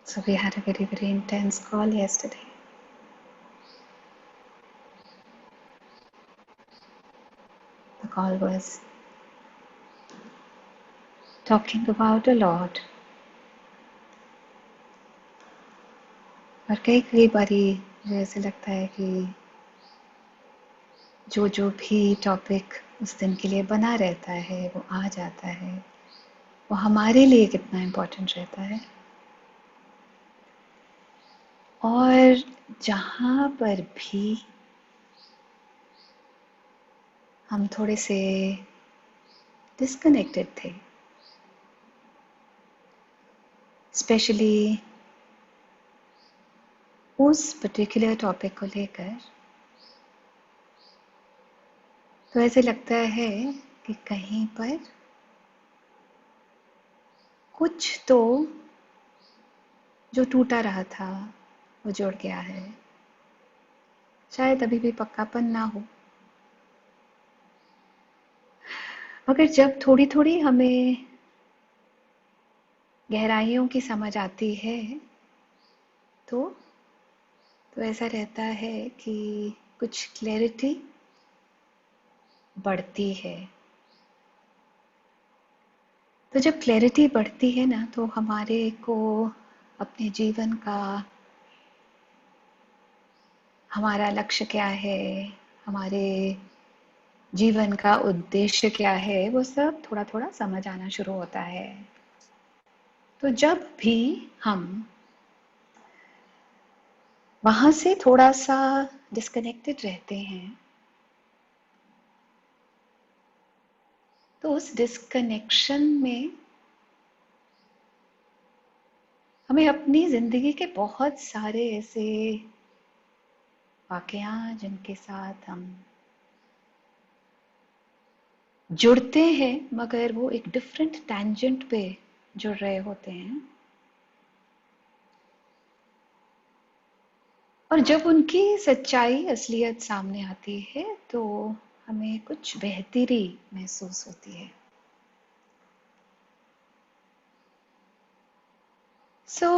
So we had a very intense call yesterday. The call was talking about a lot. और कई बारी मुझे ऐसे लगता है कि जो भी टॉपिक उस दिन के लिए बना रहता है वो आ जाता है, वो हमारे लिए कितना इम्पोर्टेंट रहता है। और जहाँ पर भी हम थोड़े से डिस्कनेक्टेड थे, स्पेशली उस पर्टिकुलर टॉपिक को लेकर, तो ऐसे लगता है कि कहीं पर कुछ तो जो टूटा रहा था वो जुड़ गया है। शायद अभी भी पक्कापन ना हो, मगर जब थोड़ी थोड़ी हमें गहराइयों की समझ आती है तो ऐसा रहता है कि कुछ क्लैरिटी बढ़ती है। तो जब क्लैरिटी बढ़ती है ना, तो हमारे को अपने जीवन का, हमारा लक्ष्य क्या है, हमारे जीवन का उद्देश्य क्या है, वो सब थोड़ा थोड़ा समझ आना शुरू होता है। तो जब भी हम वहां से थोड़ा सा डिस्कनेक्टेड रहते हैं, तो उस डिस्कनेक्शन में हमें अपनी जिंदगी के बहुत सारे ऐसे वाकया जिनके साथ हम जुड़ते हैं मगर वो एक डिफरेंट टैंजेंट पे जुड़ रहे होते हैं, और जब उनकी सच्चाई असलियत सामने आती है तो हमें कुछ बेहतरी महसूस होती है। सो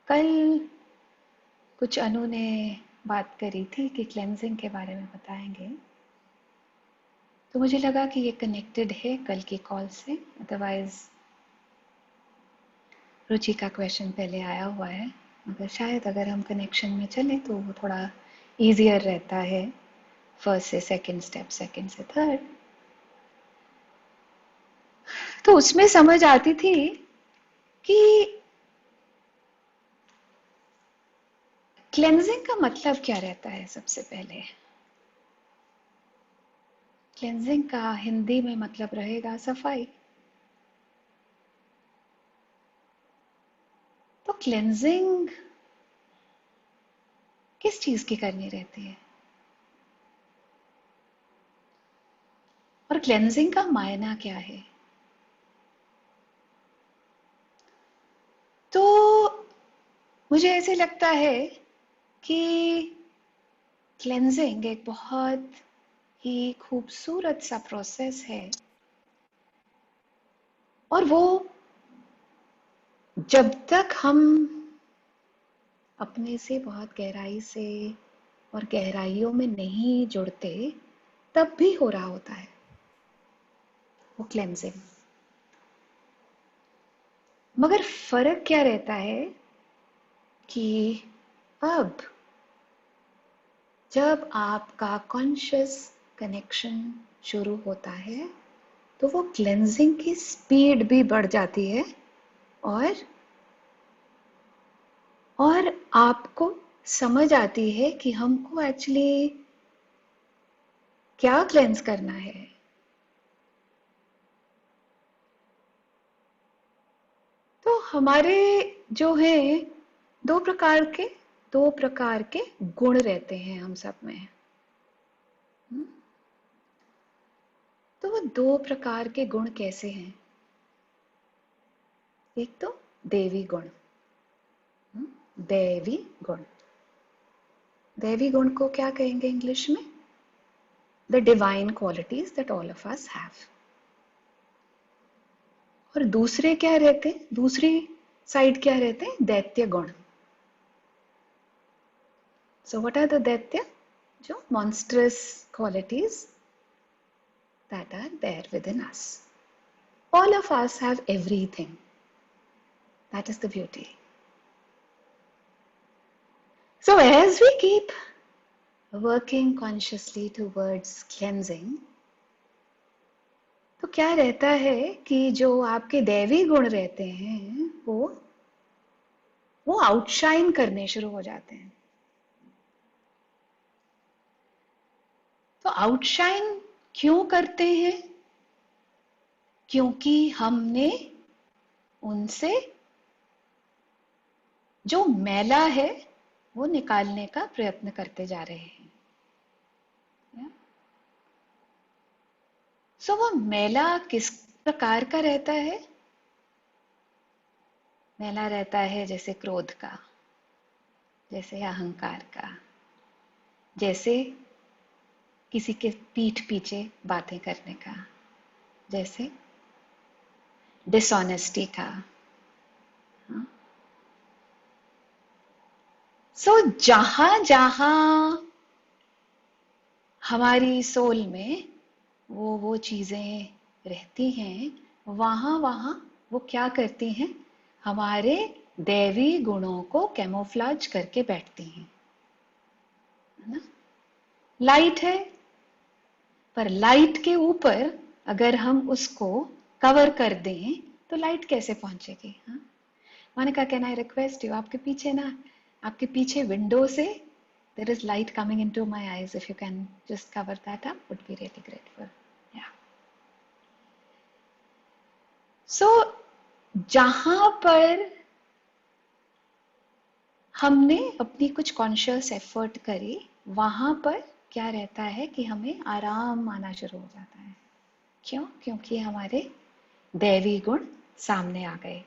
कल कुछ अनु ने बात करी थी कि क्लेंजिंग के बारे में बताएंगे, तो मुझे लगा कि ये कनेक्टेड है कल की कॉल से। अदरवाइज रुचि का क्वेश्चन पहले आया हुआ है, मगर शायद अगर हम कनेक्शन में चलें तो वो थोड़ा इजियर रहता है, फर्स्ट से सेकंड स्टेप, सेकंड से थर्ड। तो उसमें समझ आती थी कि क्लेंजिंग का मतलब क्या रहता है। सबसे पहले क्लेंजिंग का हिंदी में मतलब रहेगा सफाई। तो क्लेंजिंग किस चीज की करनी रहती है, और क्लेंजिंग का मायना क्या है? तो मुझे ऐसे लगता है कि क्लेंजिंग एक बहुत ही खूबसूरत सा प्रोसेस है, और वो जब तक हम अपने से बहुत गहराई से और गहराइयों में नहीं जुड़ते तब भी हो रहा होता है वो क्लेंजिंग। मगर फर्क क्या रहता है कि अब जब आपका कॉन्शियस कनेक्शन शुरू होता है तो वो क्लेंजिंग की स्पीड भी बढ़ जाती है, और आपको समझ आती है कि हमको एक्चुअली क्या क्लेंस करना है। तो हमारे जो है दो प्रकार के दो प्रकार के गुण रहते हैं हम सब में। तो वो दो प्रकार के गुण कैसे हैं? एक तो देवी गुण, दैवी गुण। दैवी गुण को क्या कहेंगे इंग्लिश में? The divine qualities that all of us have. और दूसरे क्या रहते हैं? दूसरी साइड क्या रहते हैं? दैत्य गुण. So what are the दैत्य? जो monstrous qualities that are there within us. All of us have everything. That is the beauty. So as we keep working consciously towards cleansing, तो क्या रहता है कि जो आपके दैवी गुण रहते हैं वो आउटशाइन करने शुरू हो जाते हैं. तो आउटशाइन क्यों करते हैं? क्योंकि हमने उनसे जो मैला है वो निकालने का प्रयत्न करते जा रहे हैं. सो वो मैला किस प्रकार का रहता है? मैला रहता है जैसे क्रोध का, जैसे अहंकार का, जैसे किसी के पीठ पीछे बातें करने का, जैसे डिसऑनेस्टी का. सो जहां जहां हमारी सोल में वो चीजें रहती हैं, वहां वहां वो क्या करती हैं? हमारे दैवी गुणों को कैमोफ्लेज करके बैठती हैं, है ना? लाइट है, पर लाइट के ऊपर अगर हम उसको कवर कर दें तो लाइट कैसे पहुंचेगी? हाँ, मैंने कहा कैन आई रिक्वेस्ट यू, आपके पीछे ना, आपके पीछे विंडो से there is light coming into my eyes. If you can just cover that up, would be really grateful. Yeah. So जहां पर हमने अपनी कुछ कॉन्शियस एफर्ट करी, वहां पर क्या रहता है कि हमें आराम आना शुरू हो जाता है. क्यों? क्योंकि हमारे दैवी गुण सामने आ गए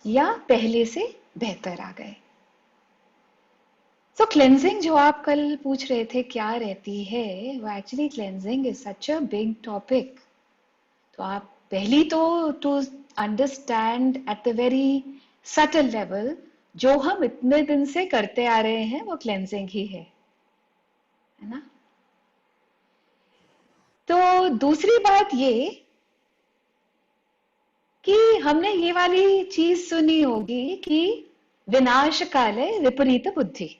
या पहले से बेहतर आ गए. सो क्लेंजिंग जो आप कल पूछ रहे थे क्या रहती है, वो actually cleansing is such a big topic. तो आप पहली तो to understand at the very subtle level, जो हम इतने दिन से करते आ रहे हैं वो क्लेंजिंग ही है ना? तो दूसरी बात ये कि हमने ये वाली चीज सुनी होगी कि विनाश काले विपरीत बुद्धि.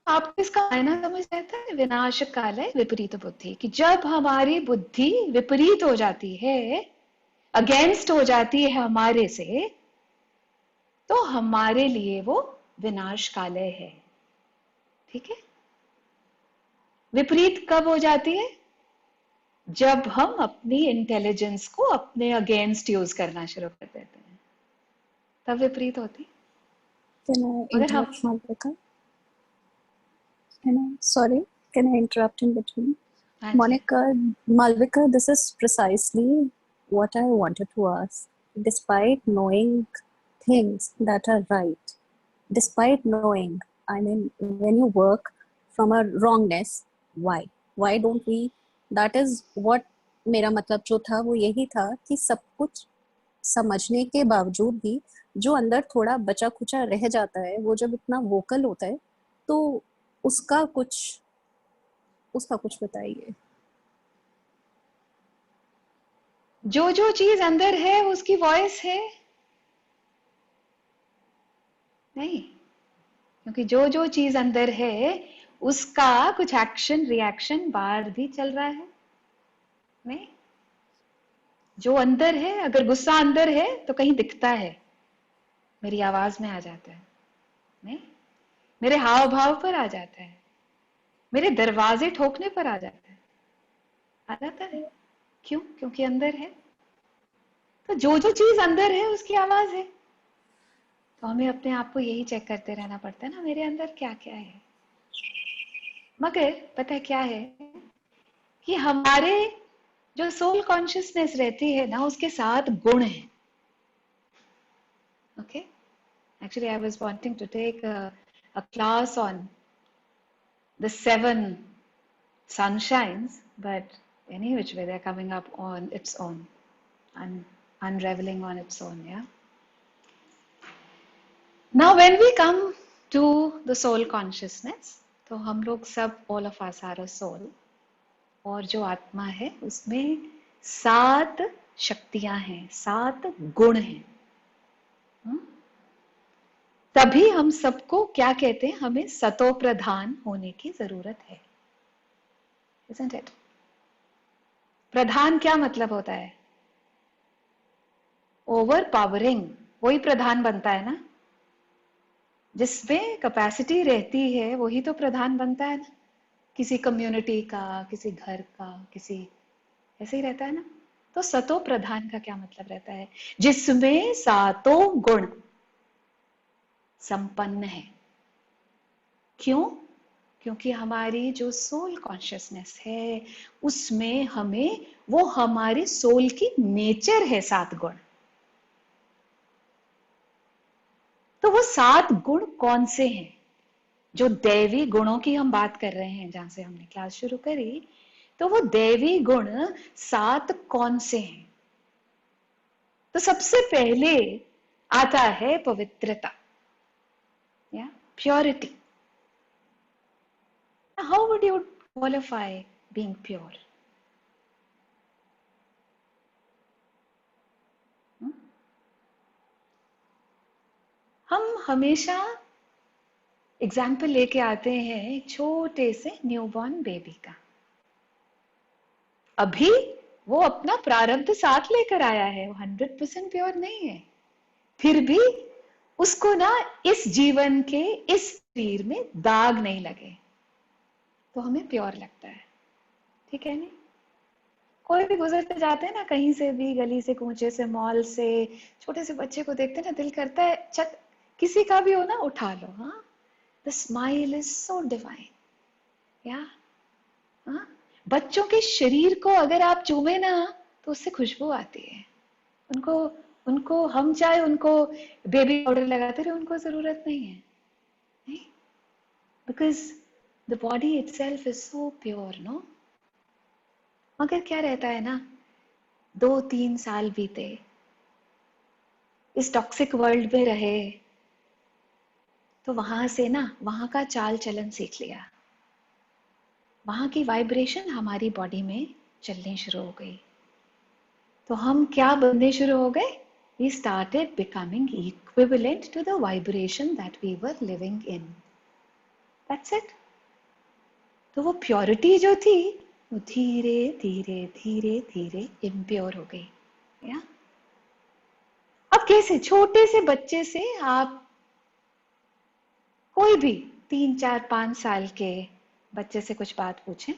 आपको इसका मायना समझ आता है? विनाश काले विपरीत बुद्धि, कि जब हमारी बुद्धि विपरीत हो जाती है, अगेंस्ट हो जाती है हमारे से, तो हमारे लिए वो विनाश काले है. ठीक है? विपरीत कब हो जाती है? जब हम अपनी इंटेलिजेंस को अपने अगेंस्ट यूज करना शुरू कर देते हैं, तब विपरीत होती. Can I अगर हम interrupt, Malvika? Sorry, can I interrupt in between? हाँ जी. Monica, Malvika, this is precisely what I wanted to ask. Despite knowing things that are right, despite knowing, I mean, when you work from a wrongness, why? Why don't we? That is what मेरा मतलब जो था वो यही था कि सब कुछ समझने के बावजूद भी जो अंदर थोड़ा बचा खुचा रह जाता है, वो जब इतना वोकल होता है, तो उसका कुछ बताइए. जो चीज अंदर है उसकी वॉइस है नहीं, क्योंकि जो चीज अंदर है उसका कुछ एक्शन रिएक्शन बाहर भी चल रहा है. नहीं, जो अंदर है, अगर गुस्सा अंदर है तो कहीं दिखता है, मेरी आवाज में आ जाता है. नहीं, मेरे हाव भाव पर आ जाता है, मेरे दरवाजे ठोकने पर आ जाता है. आ जाता है क्यों? क्योंकि अंदर है. तो जो चीज अंदर है उसकी आवाज है. तो हमें अपने आप को यही चेक करते रहना पड़ता है ना, मेरे अंदर क्या क्या है. मगर पता है क्या है कि हमारे जो सोल कॉन्शियसनेस रहती है ना, उसके साथ गुण है. Okay, actually I was wanting to take a class on the 7 sunshines, but any which way they're coming up on its own and unraveling on its own. Yeah. Now when we come to the soul consciousness, तो हम लोग सब, all of us are a soul, और जो आत्मा है उसमें 7 शक्तियां हैं, 7 गुण हैं. तभी हम सबको क्या कहते हैं, हमें सतो प्रधान होने की जरूरत है. Isn't it? प्रधान क्या मतलब होता है? ओवर पावरिंग, वही प्रधान बनता है ना. जिसमें कैपेसिटी रहती है वही तो प्रधान बनता है ना. किसी कम्युनिटी का, किसी घर का, किसी ऐसे ही रहता है ना. तो सतो प्रधान का क्या मतलब रहता है? जिसमें 7 गुण संपन्न है. क्यों? क्योंकि हमारी जो सोल कॉन्शियसनेस है उसमें हमें, वो हमारे सोल की नेचर है 7 गुण. तो वो 7 गुण कौन से हैं? जो दैवी गुणों की हम बात कर रहे हैं, जहां से हमने क्लास शुरू करी, तो वो दैवी गुण 7 कौन से हैं? तो सबसे पहले आता है पवित्रता, या purity. How would you qualify being pure? हम हमेशा एग्जाम्पल लेके आते हैं एक छोटे से न्यूबॉर्न बेबी का. अभी वो अपना प्रारब्ध साथ लेकर आया है, वो 100% प्योर नहीं है. फिर भी उसको ना इस जीवन के इस शरीर में दाग नहीं लगे तो हमें प्योर लगता है. ठीक है नहीं? कोई भी गुजरते जाते हैं ना, कहीं से भी, गली से, कूचे से, मॉल से, छोटे से बच्चे को देखते ना, दिल करता है छत किसी का भी हो ना, उठा लो. हाँ, the smile is so divine. या हाँ, बच्चों के शरीर को अगर आप चूमे ना तो उससे खुशबू आती है. उनको उनको हम चाहे उनको बेबी पाउडर लगाते रहे, उनको जरूरत नहीं है. नहीं, because the body itself is so pure. No, मगर क्या रहता है ना, 2-3 साल बीते, इस टॉक्सिक वर्ल्ड में रहे, तो वहां से ना, वहां का चाल चलन सीख लिया, वहां की वाइब्रेशन हमारी बॉडी में चलनी शुरू हो गई. तो हम क्या बनने शुरू हो गए? We started becoming equivalent to the vibration that we were living in. That's it. तो वो प्योरिटी जो थी वो धीरे धीरे धीरे धीरे इम्प्योर हो गई. या अब कैसे? छोटे से बच्चे से आप कोई भी 3-4-5 साल के बच्चे से कुछ बात पूछें,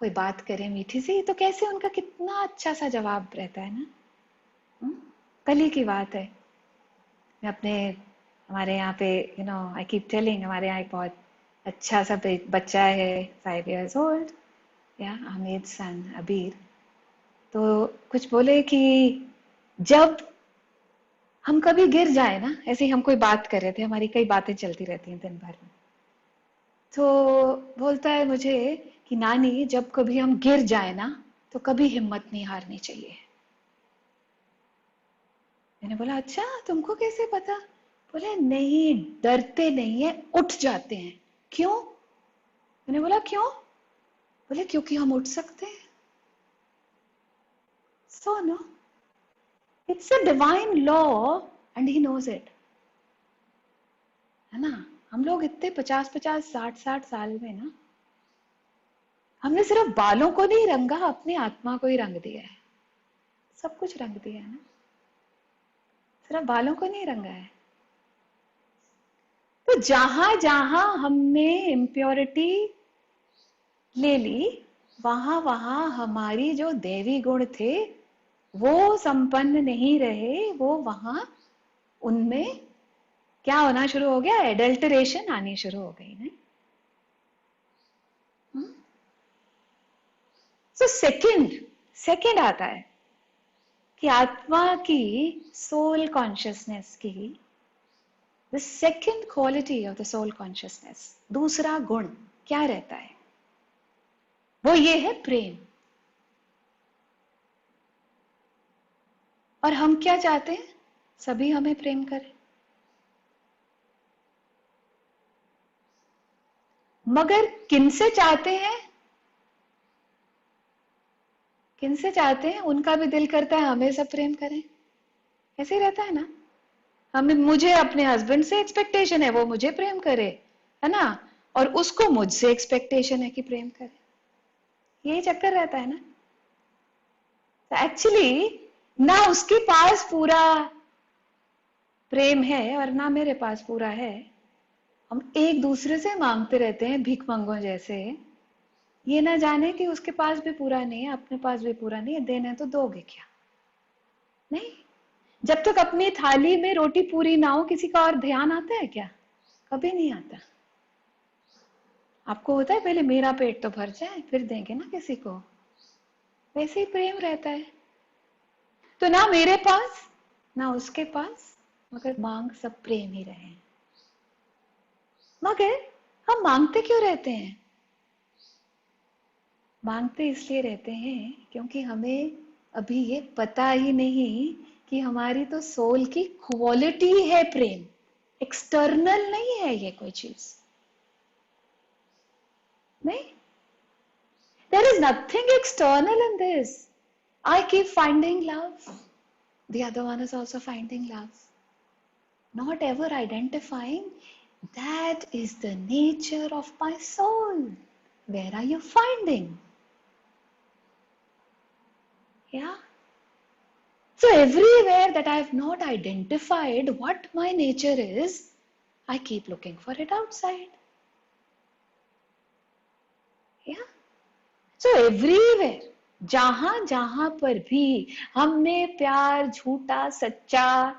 कोई बात करें मीठी सी, तो कैसे उनका कितना अच्छा सा जवाब रहता है ना. कल ही की बात है, मैं अपने, हमारे यहाँ पे, आई कीप टेलिंग, हमारे यहाँ एक बहुत अच्छा सा बच्चा है, 5 years old, या हमीद सन अबीर. तो कुछ बोले कि जब हम कभी गिर जाए ना, ऐसे ही हम कोई बात कर रहे थे, हमारी कई बातें चलती रहती हैं दिन भर में, तो बोलता है मुझे कि नानी, जब कभी हम गिर जाए ना तो कभी हिम्मत नहीं हारनी चाहिए. मैंने बोला अच्छा, तुमको कैसे पता? बोले नहीं, डरते नहीं है, उठ जाते हैं. क्यों? मैंने बोला क्यों? बोले क्योंकि हम उठ सकते हैं. So no, it's a divine law and he knows it. है ना? हम लोग इतने 50-50, 60-60 साल में ना, हमने सिर्फ बालों को नहीं रंगा, अपनी आत्मा को ही रंग दिया है. सब कुछ रंग दिया है ना, सिर्फ बालों को नहीं रंगा है. तो जहां जहां हमने इम्प्योरिटी ले ली, वहां वहां हमारी जो दैवी गुण थे वो संपन्न नहीं रहे. वो वहां, उनमें क्या होना शुरू हो गया? एडल्टरेशन आनी शुरू हो गई ना. सो सेकंड आता है कि आत्मा की, सोल कॉन्शियसनेस की, the second quality of the soul consciousness, दूसरा गुण क्या रहता है? वो ये है प्रेम. और हम क्या चाहते हैं? सभी हमें प्रेम करें। मगर किनसे चाहते हैं? किनसे चाहते हैं? उनका भी दिल करता है हमें सब प्रेम करें। ऐसे ही रहता है ना। हमें, मुझे अपने हस्बैंड से एक्सपेक्टेशन है वो मुझे प्रेम करे, है ना, और उसको मुझसे एक्सपेक्टेशन है कि प्रेम करे। यही चक्कर रहता है ना। एक्चुअली ना उसके पास पूरा प्रेम है और ना मेरे पास पूरा है। हम एक दूसरे से मांगते रहते हैं भीख मंगों जैसे, ये ना जाने कि उसके पास भी पूरा नहीं है, अपने पास भी पूरा नहीं है, देना है तो दोगे क्या? नहीं। जब तक अपनी थाली में रोटी पूरी ना हो किसी का और ध्यान आता है क्या? कभी नहीं आता। आपको होता है पहले मेरा पेट तो भर जाए फिर देंगे ना किसी को। वैसे ही प्रेम रहता है। तो ना मेरे पास ना उसके पास, मगर मांग सब प्रेम ही रहे। मगर हम मांगते क्यों रहते हैं? मांगते इसलिए रहते हैं क्योंकि हमें अभी ये पता ही नहीं कि हमारी तो सोल की क्वालिटी है प्रेम, एक्सटर्नल नहीं है ये कोई चीज। नहीं, there is nothing external in this. I keep finding love, the other one is also finding love, not ever identifying that is the nature of my soul. Where are you finding? Yeah. So everywhere that I have not identified what my nature is, I keep looking for it outside. Yeah. So everywhere, जहां जहां पर भी हमने प्यार झूठा सच्चा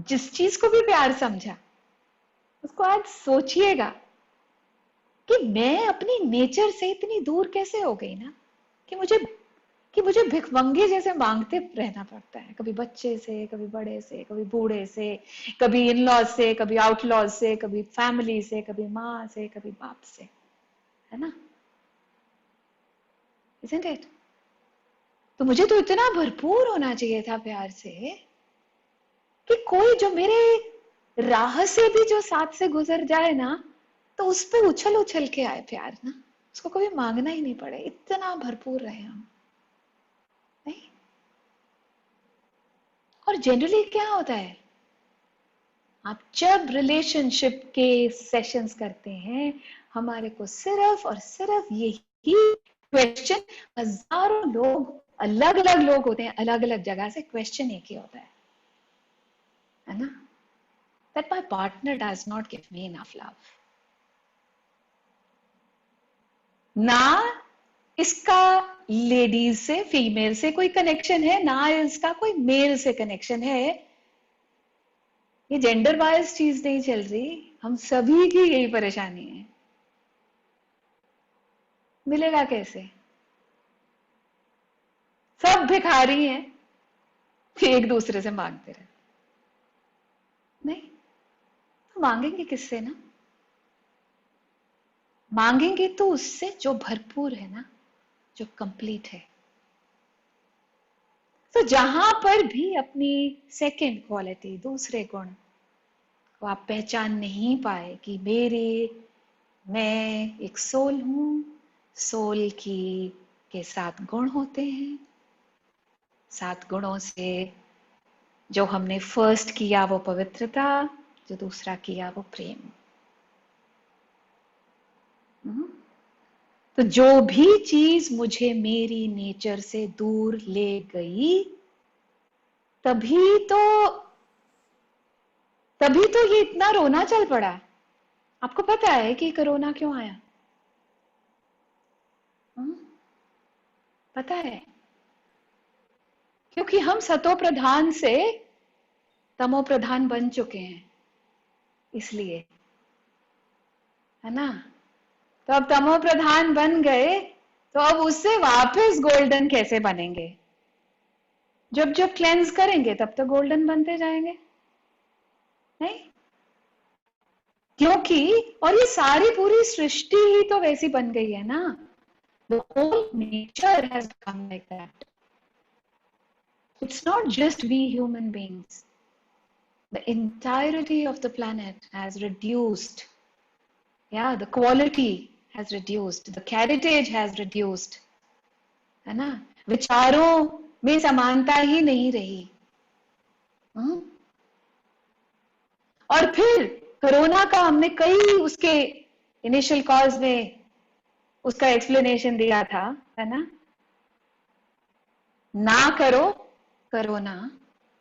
जिस चीज को भी प्यार समझा, उसको आज सोचिएगा कि मैं अपनी नेचर से इतनी दूर कैसे हो गई ना, कि मुझे भिखमंगे जैसे मांगते रहना पड़ता है, कभी बच्चे से, कभी बड़े से, कभी बूढ़े से, कभी इन लॉज से, कभी आउट लॉज से, कभी फैमिली से, कभी माँ से, कभी बाप से, है ना। Isn't it? तो मुझे तो इतना भरपूर होना चाहिए था प्यार से कि कोई जो मेरे राह से भी जो साथ से गुजर जाए ना, तो उस पे उछल उछल के आए प्यार ना, उसको कभी मांगना ही नहीं पड़े, इतना भरपूर रहे हम। नहीं। और जनरली क्या होता है, आप जब रिलेशनशिप के सेशंस करते हैं, हमारे को सिर्फ और सिर्फ यही क्वेश्चन, हजारों लोग, अलग अलग लोग होते हैं, अलग अलग जगह से, क्वेश्चन एक ही होता है ना, that my partner does not give me enough love. ना इसका लेडीज से, फीमेल से कोई कनेक्शन है, ना इसका कोई मेल से कनेक्शन है। ये जेंडर वाइज चीज नहीं चल रही, हम सभी की यही परेशानी है। मिलेगा कैसे? सब भिखारी हैं, एक दूसरे से मांगते रहे। नहीं, तो मांगेंगे किससे ना? मांगेंगे तो उससे जो भरपूर है ना, जो कंप्लीट है। तो जहां पर भी अपनी सेकंड क्वालिटी, दूसरे गुण को आप पहचान नहीं पाए कि मैं एक सोल हूं, सोल की के 7 गुण होते हैं, 7 गुणों से जो हमने फर्स्ट किया वो पवित्रता, जो दूसरा किया वो प्रेम। तो जो भी चीज मुझे मेरी नेचर से दूर ले गई, तभी तो तभी तो ये इतना रोना चल पड़ा। आपको पता है कि कोरोना क्यों आया? हुँ? पता है? क्योंकि हम सतो प्रधान से तमो प्रधान बन चुके हैं, इसलिए, है ना। तो अब तमो प्रधान बन गए, तो अब उससे वापस गोल्डन कैसे बनेंगे? जब जब क्लेंस करेंगे तब तो गोल्डन बनते जाएंगे, नहीं? क्योंकि, और ये सारी पूरी सृष्टि ही तो वैसी बन गई है ना। The whole nature has become like that. It's not just we human beings. The entirety of the planet has reduced. Yeah, the quality has reduced. The heritage has reduced. है ना? विचारों में समानता ही नहीं रही. और फिर कोरोना का हमने कई उसके इनिशियल कॉज में उसका एक्सप्लेनेशन दिया था, है ना करो कोरोना,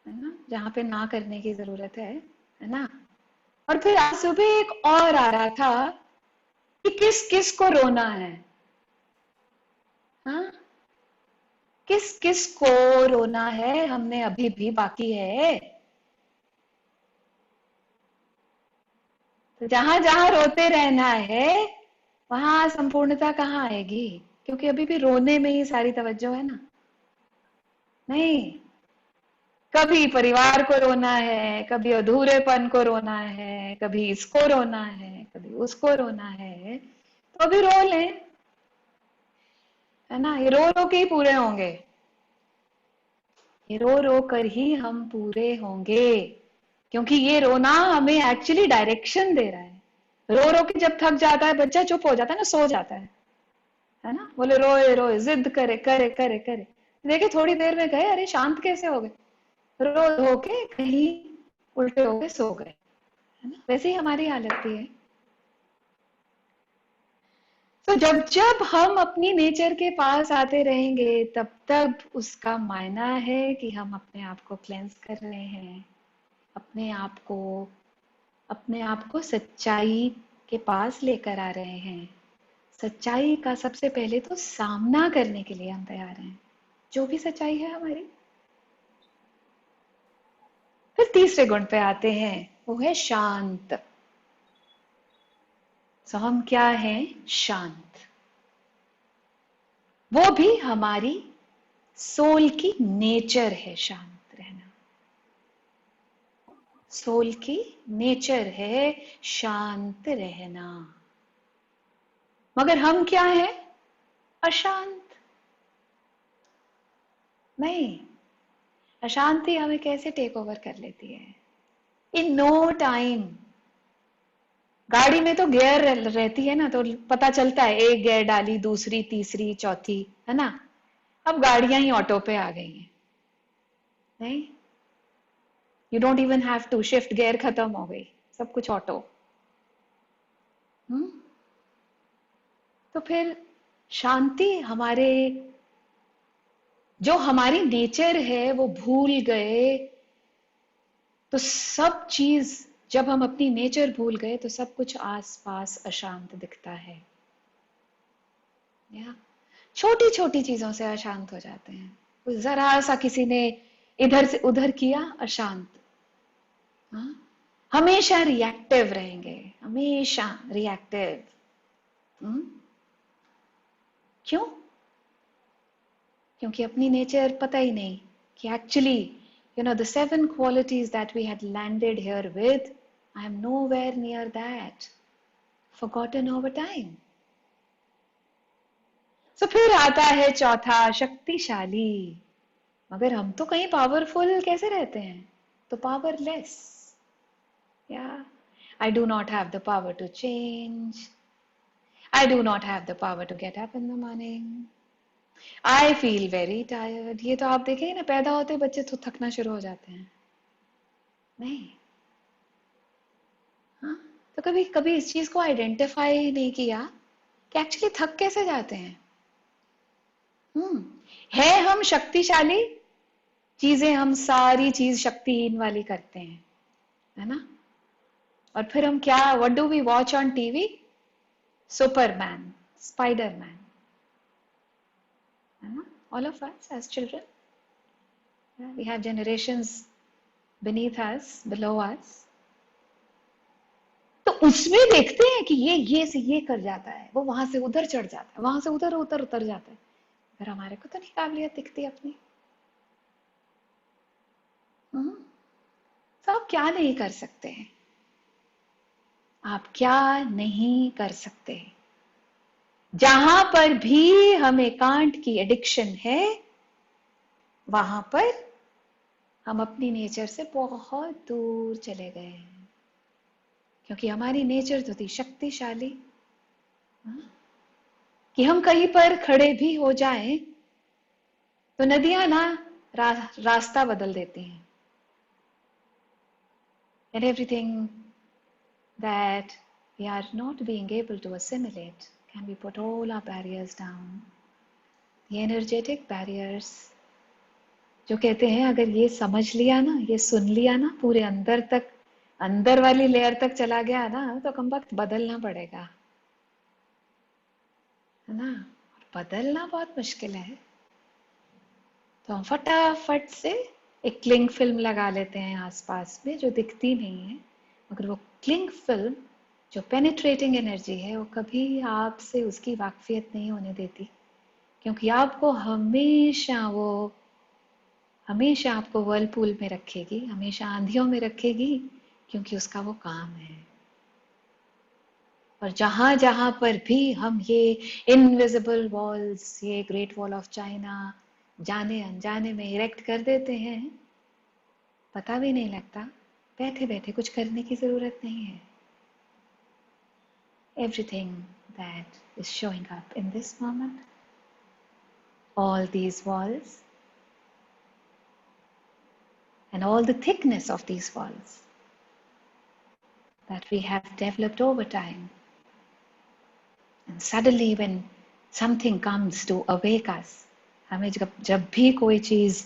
है ना, जहां पे ना करने की जरूरत है ना. और फिर आज सुबह एक और आ रहा था कि किस किस को रोना है. हाँ, किस किस को रोना है, हमने अभी भी बाकी है. तो जहां जहां रोते रहना है वहां संपूर्णता कहाँ आएगी, क्योंकि अभी भी रोने में ही सारी तवज्जो है ना. नहीं, कभी परिवार को रोना है, कभी अधूरेपन को रोना है, कभी इसको रोना है, कभी उसको रोना है. तो अभी रो लें, है ना. ये रो रो के ही पूरे होंगे. ये रो रो कर ही हम पूरे होंगे, क्योंकि ये रोना हमें एक्चुअली डायरेक्शन दे रहा है. रो रो के जब थक जाता है बच्चा, चुप हो जाता है ना, सो जाता है ना. बोले रोए रोए जिद करे करे करे करे, देखिए थोड़ी देर में गए, अरे शांत कैसे हो गए, रो हो के कहीं उल्टे हो के सो गए, है ना. वैसे ही हमारी हालत भी है. तो जब जब हम अपनी नेचर के पास आते रहेंगे तब तब उसका मायना है कि हम अपने आप को क्लेंस कर रहे हैं, अपने आप को सच्चाई के पास लेकर आ रहे हैं. सच्चाई का सबसे पहले तो सामना करने के लिए हम तैयार हैं, जो भी सच्चाई है हमारी. फिर तीसरे गुण पे आते हैं, वो है शांत. सो हम क्या हैं? शांत. वो भी हमारी सोल की नेचर है शांत रहना. सोल की नेचर है शांत रहना. मगर हम क्या है? अशांत. नहीं, अशांति हमें कैसे टेक ओवर कर लेती है? In no time. गाड़ी में तो गियर रहती है ना, तो पता चलता है, एक गियर डाली, दूसरी, तीसरी, चौथी, है ना. अब गाड़ियां ही ऑटो पे आ गई हैं. नहीं, you don't even have to. Shift gear खत्म हो गई, सब कुछ ऑटो. हम्म. तो फिर शांति हमारे, जो हमारी नेचर है वो भूल गए. तो सब चीज, जब हम अपनी नेचर भूल गए तो सब कुछ आसपास अशांत दिखता है. या छोटी छोटी चीजों से अशांत हो जाते हैं. कुछ जरा सा किसी ने इधर से उधर किया, अशांत. हाँ? हमेशा रिएक्टिव रहेंगे, हमेशा रिएक्टिव. क्यों? क्योंकि अपनी नेचर पता ही नहीं कि actually, the 7 qualities that we had landed here with, I am nowhere near that. Forgotten over time. So फिर आता है चौथा, शक्तिशाली. मगर हम तो कहीं पावरफुल कैसे रहते हैं? तो powerless. Yeah, I do not have the power to change. I do not have the power to get up in the morning. I feel very tired. ये तो आप देखेंगे ना, पैदा होते बच्चे तो थकना शुरू हो जाते हैं. नहीं. हाँ, तो कभी कभी इस चीज को आइडेंटिफाई नहीं किया कि एक्चुअली थक कैसे जाते हैं. है हम शक्तिशाली, चीजें हम सारी चीज शक्तिहीन वाली करते हैं, है ना. और फिर हम क्या, what do we watch on TV? Superman, Spiderman, है ना. All of us as children, we have generations beneath us, below us. तो उसमें देखते हैं कि ये से ये कर जाता है, वो वहां से उधर चढ़ जाता है, वहां से उधर उतर उतर जाता है. फिर हमारे को तो नहीं काबिलियत दिखती अपनी. तो आप क्या नहीं कर सकते? आप क्या नहीं कर सकते? जहां पर भी हमें कांट की एडिक्शन है, वहां पर हम अपनी नेचर से बहुत दूर चले गए हैं, क्योंकि हमारी नेचर तो थी शक्तिशाली, हाँ? कि हम कहीं पर खड़े भी हो जाएं तो नदियां ना रास्ता बदल देती हैं, and everything that we are not being able to assimilate, can we put all our barriers down, the energetic barriers, जो कहते हैं अगर ये समझ लिया ना, ये सुन लिया ना, पूरे अंदर तक, अंदर वाली लेयर तक चला गया ना, तो कम वक्त बदलना पड़ेगा, है ना। बदलना बहुत मुश्किल है, तो हम फटाफट से एक क्लिंग फिल्म लगा लेते हैं आसपास में जो दिखती नहीं है, मगर वो क्लिंग फिल्म जो पेनिट्रेटिंग एनर्जी है वो कभी आपसे उसकी वाकफियत नहीं होने देती, क्योंकि आपको हमेशा आपको वर्लपूल में रखेगी, हमेशा आंधियों में रखेगी, क्योंकि उसका वो काम है। और जहां जहां पर भी हम ये इनविजिबल वॉल्स, ये ग्रेट वॉल ऑफ चाइना जाने अनजाने में इरेक्ट कर देते हैं, पता भी नहीं लगता, बैठे बैठे कुछ करने की जरूरत नहीं है। Everything that is showing up in this moment, all these walls and all the thickness of these walls that we have developed over time, and suddenly when something comes to awake us, हमें जब भी कोई चीज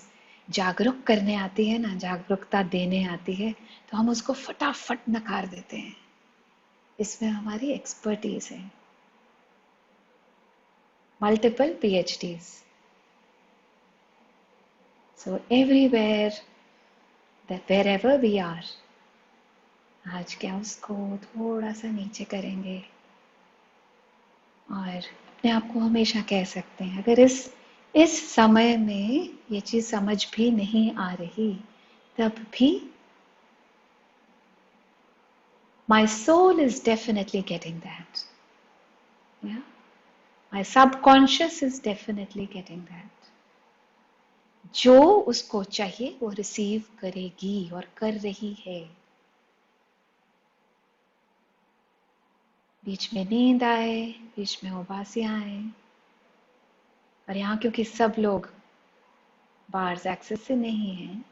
जागरूक करने आती है ना, जागरूकता देने आती है, तो हम उसको फटाफट नकार देते हैं। इसमें हमारी एक्सपर्टीज है, multiple PhDs। So everywhere, that wherever we are, आज क्या उसको थोड़ा सा नीचे करेंगे और अपने आप को हमेशा कह सकते हैं, अगर इस समय में ये चीज समझ भी नहीं आ रही, तब भी my soul is definitely getting that, yeah, my subconscious is definitely getting that, जो उसको चाहिए वो रिसीव करेगी और कर रही है। बीच में नींद आए, बीच में उबासियां आए, और यहाँ क्योंकि सब लोग बार्स एक्सेस से नहीं हैं,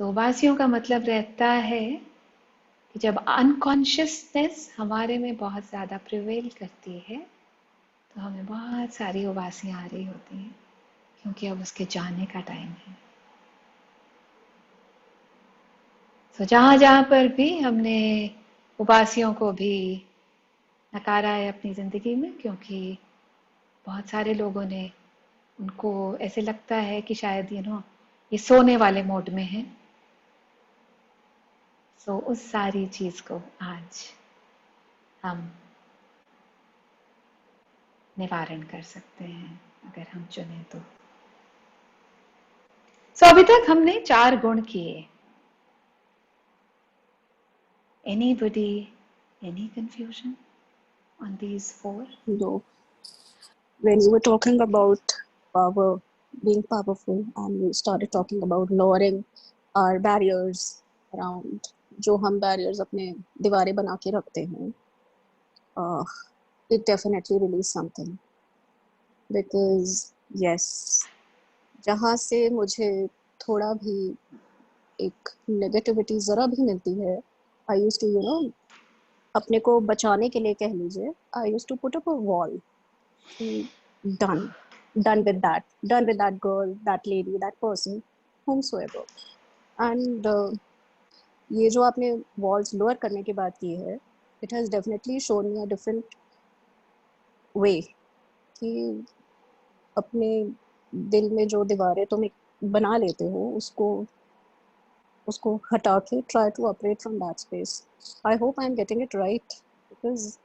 तो उबासियों का मतलब रहता है कि जब अनकॉन्शियसनेस हमारे में बहुत ज़्यादा प्रिवेल करती है, तो हमें बहुत सारी उबासियां आ रही होती हैं, क्योंकि अब उसके जाने का टाइम है। तो जहाँ जहाँ पर भी हमने उबासियों को भी नकारा है अपनी ज़िंदगी में, क्योंकि बहुत सारे लोगों ने, उनको ऐसे लगता है कि शायद ये सोने वाले मोड में है, सो उस सारी चीज को आज हम निवारण कर सकते हैं अगर हम चुने तो। सो अभी तक हमने 4 गुण किए। Anybody, any confusion on these 4? No. When you were talking about power, being powerful, and we started talking about lowering our barriers around जो हम barriers अपने दीवारें बना के रखते हैं, it definitely released something, because yes, जहाँ से मुझे थोड़ा भी एक नेगेटिविटी ज़रा भी मिलती है, I used to अपने को बचाने के लिए कह लीजिए, I used to put up a wall. Done with that girl, that lady, that person, whomsoever. And ये जो आपने walls lower करने की बात की है, it has definitely shown me a different way कि अपने दिल में जो दीवारें तुम बना लेते हो, उसको हटा के try to operate from that space. I hope I'm getting it right, because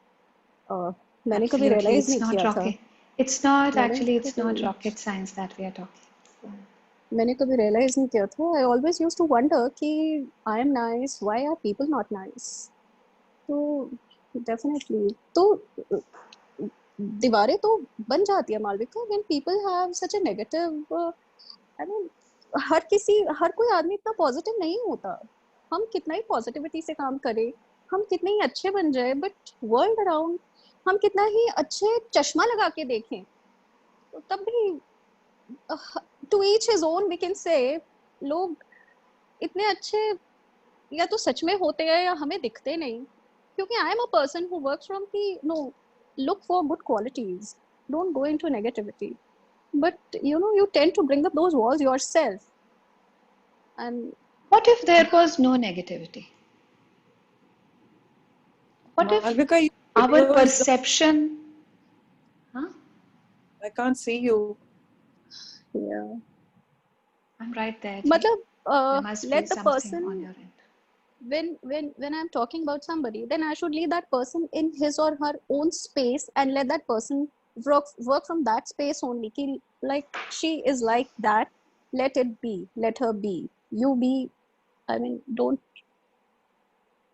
मैंने कभी Absolutely, realize it's नहीं not किया था, rocket. It's not मैंने actually, it's not कभी rocket science that we are talking. So, मैंने कभी रियलाइज नहीं किया था। I always used to wonder कि I am nice, why are people not nice. तो डेफिनेटली तो दीवारें तो बन जाती है Malvika when people have such a negative I mean हर कोई आदमी इतना पॉजिटिव नहीं होता. हम कितना ही पॉजिटिविटी से काम करें, हम कितने ही अच्छे बन जाए, बट वर्ल्ड अराउंड हम कितना ही अच्छे चश्मा लगा के देखें, तो तब भी to each his own we can say, लोग इतने अच्छे या तो सच में होते हैं या हमें दिखते नहीं. क्योंकि I am a person who works from की no, look for good qualities, don't go into negativity, but you tend to bring up those walls yourself. And What if there was no negativity? What if Malvika, your our video is perception? Huh? I can't see you. yeah, I'm right there. Ji. matlab, There must be let the something on person, your end. when I'm talking about somebody, then I should leave that person in his or her own space and let that person work from that space only. Ki, like she is like that, let it be, let her be. You be, I mean, don't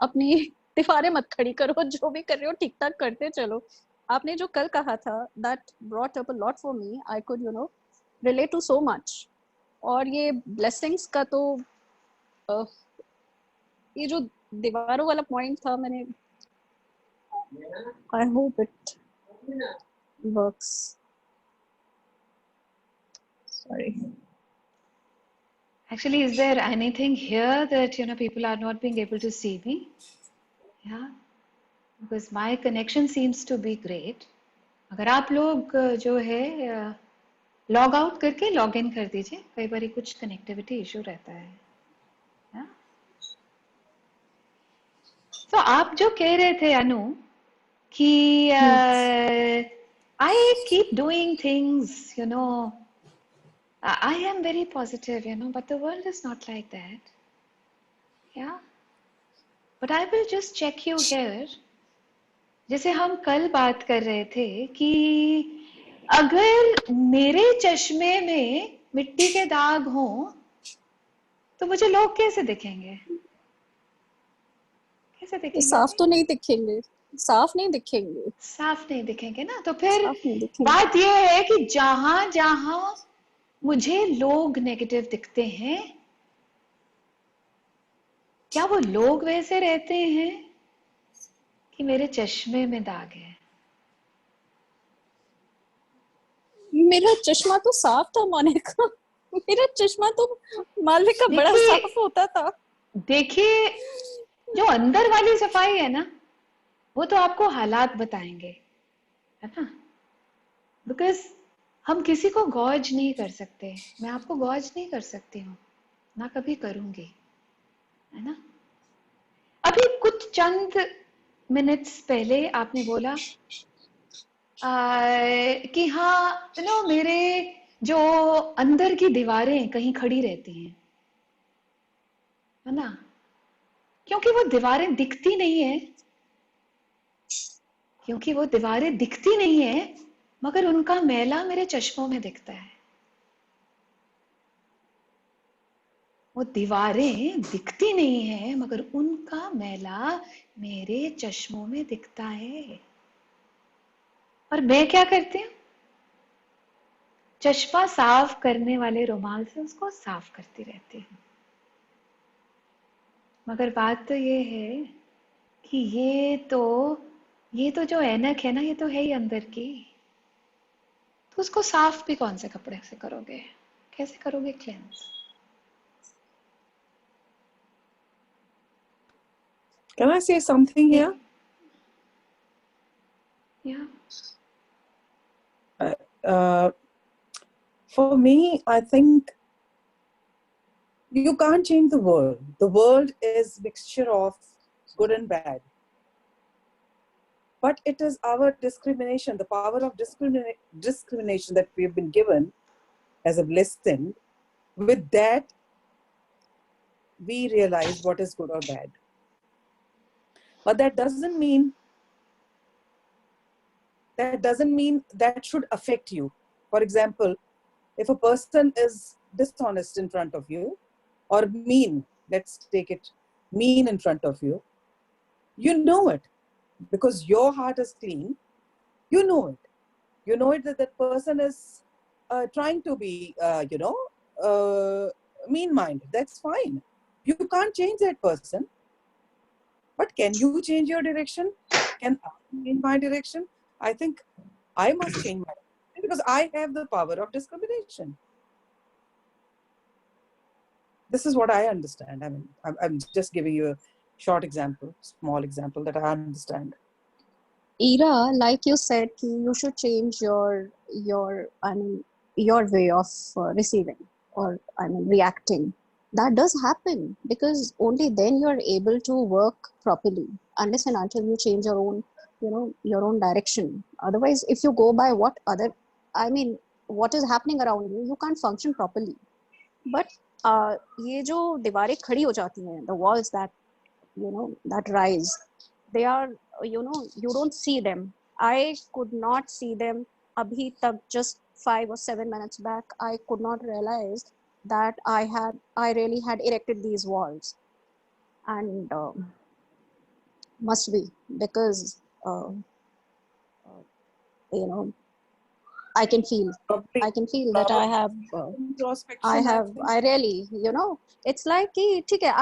अपनी दीवारें मत खड़ी करो, जो भी कर रहे हो ठीक ठाक करते चलो. आपने जो कल कहा था, that brought up a lot for me. I could relate to so much. और ये blessings का तो ये जो दीवारों वाला पॉइंट था, मैंने I hope it works. Sorry. Actually, is there anything here that people are not being able to see me? Yeah, because my connection seems to be great. अगर आप लोग जो है लॉग आउट करके लॉग इन कर दीजिए, कई बार कुछ कनेक्टिविटी इशू रहता है. तो आप जो कह रहे थे अनु कि I keep doing things, I am very positive, but the world is not like that. Yeah. But I will just check you here. जैसे हम कल बात कर रहे थे कि अगर मेरे चश्मे में मिट्टी के दाग हों तो मुझे लोग कैसे दिखेंगे? कैसे दिखेंगे? साफ तो नहीं दिखेंगे, साफ नहीं दिखेंगे, साफ नहीं दिखेंगे ना. तो फिर साफ नहीं दिखेंगे. बात यह है कि जहां जहां मुझे लोग नेगेटिव दिखते हैं, क्या वो लोग वैसे रहते हैं कि मेरे चश्मे में दाग है? मेरा चश्मा तो साफ था मोनिका. मेरा चश्मा तो मालविका बड़ा साफ होता था. देखिए, जो अंदर वाली सफाई है ना, वो तो आपको हालात बताएंगे, है ना. बिकॉज हम किसी को गॉज नहीं कर सकते. मैं आपको गॉज नहीं कर सकती हूँ, ना कभी करूंगी, है ना. अभी कुछ चंद मिनट्स पहले आपने बोला कि हाँ मेरे जो अंदर की दीवारें कहीं खड़ी रहती हैं, है ना. क्योंकि वो दीवारें दिखती नहीं है, क्योंकि वो दीवारें दिखती नहीं है, मगर उनका मैला मेरे चश्मों में दिखता है. वो दीवारें दिखती नहीं है, मगर उनका मैला मेरे चश्मों में दिखता है. और मैं क्या करती हूँ? चश्मा साफ करने वाले रुमाल से उसको साफ करती रहती हूँ. मगर बात तो ये है कि ये तो जो ऐनक है ना, ये तो है ही अंदर की. तो उसको साफ भी कौन से कपड़े से करोगे? कैसे करोगे cleanse? Can I say something here? Yeah. For me, I think you can't change the world. The world is mixture of good and bad. But it is our discrimination, the power of discrimination that we have been given as a blessing. With that, we realize what is good or bad. But that doesn't mean that should affect you. For example, if a person is dishonest in front of you, or mean, let's take it, mean in front of you, you know it because your heart is clean. You know it. You know it that that person is trying to be, mean mind. That's fine. You can't change that person. But can you change your direction? Can I change my direction? I think I must change my direction because I have the power of discrimination. This is what I understand. I mean, I'm just giving you a short example, small example that I understand. Ira, like you said, you should change your I mean your way of receiving or I mean reacting. That does happen because only then you are able to work properly. Unless and until you change your own, your own direction. Otherwise, if you go by what what is happening around you, you can't function properly. But ये जो दीवारें खड़ी हो जाती हैं, the walls that that rise, they are, you don't see them. I could not see them abhi tak, just 5 or 7 minutes back. I could not realize that I really had erected these walls, and must be because I can feel that I really, it's like ठीक है,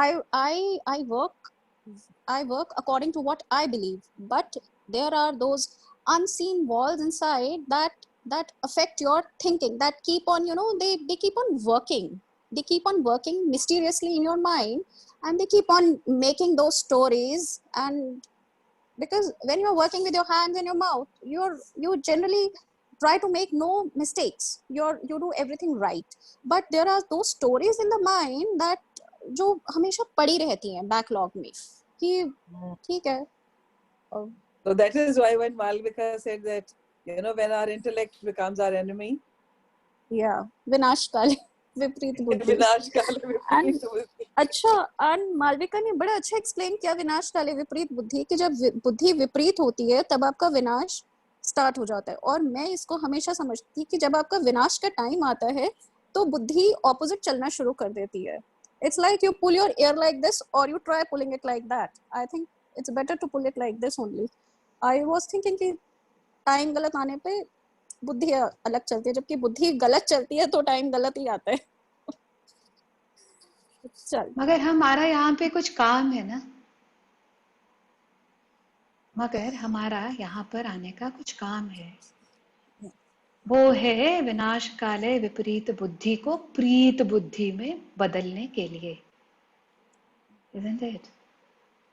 I work according to what I believe, but there are those unseen walls inside that affect your thinking, that keep on, they keep on working. They keep on working mysteriously in your mind, and they keep on making those stories. And because when you're working with your hands and your mouth, you generally try to make no mistakes. You do everything right. But there are those stories in the mind that जो हमेशा पड़ी रहती हैं backlog में कि ठीक है. So that is why when Malvika said that, when our intellect becomes our enemy. Yeah, विनाशकाले विपरीत बुद्धि. अच्छा, and मालविका ने बड़ा अच्छा एक्सप्लेन किया विनाशकाले विपरीत बुद्धि कि जब बुद्धि विपरीत होती है तब आपका विनाश स्टार्ट हो जाता है. और मैं इसको हमेशा समझती कि जब आपका विनाश का टाइम आता है तो बुद्धि ऑपोजिट चलना शुरू कर देती है. It's like you pull your ear like this or you try pulling it like that. I think it's better to pull it like this only. I was thinking कि टाइम गलत आने पे बुद्धि अलग चलती है, जबकि बुद्धि गलत चलती है तो टाइम गलत ही आता है. चल, मगर हमारा यहाँ पे कुछ काम है ना, मगर हमारा यहाँ पर आने का कुछ काम है. वो है विनाश काले विपरीत बुद्धि को प्रीत बुद्धि में बदलने के लिए. Isn't it?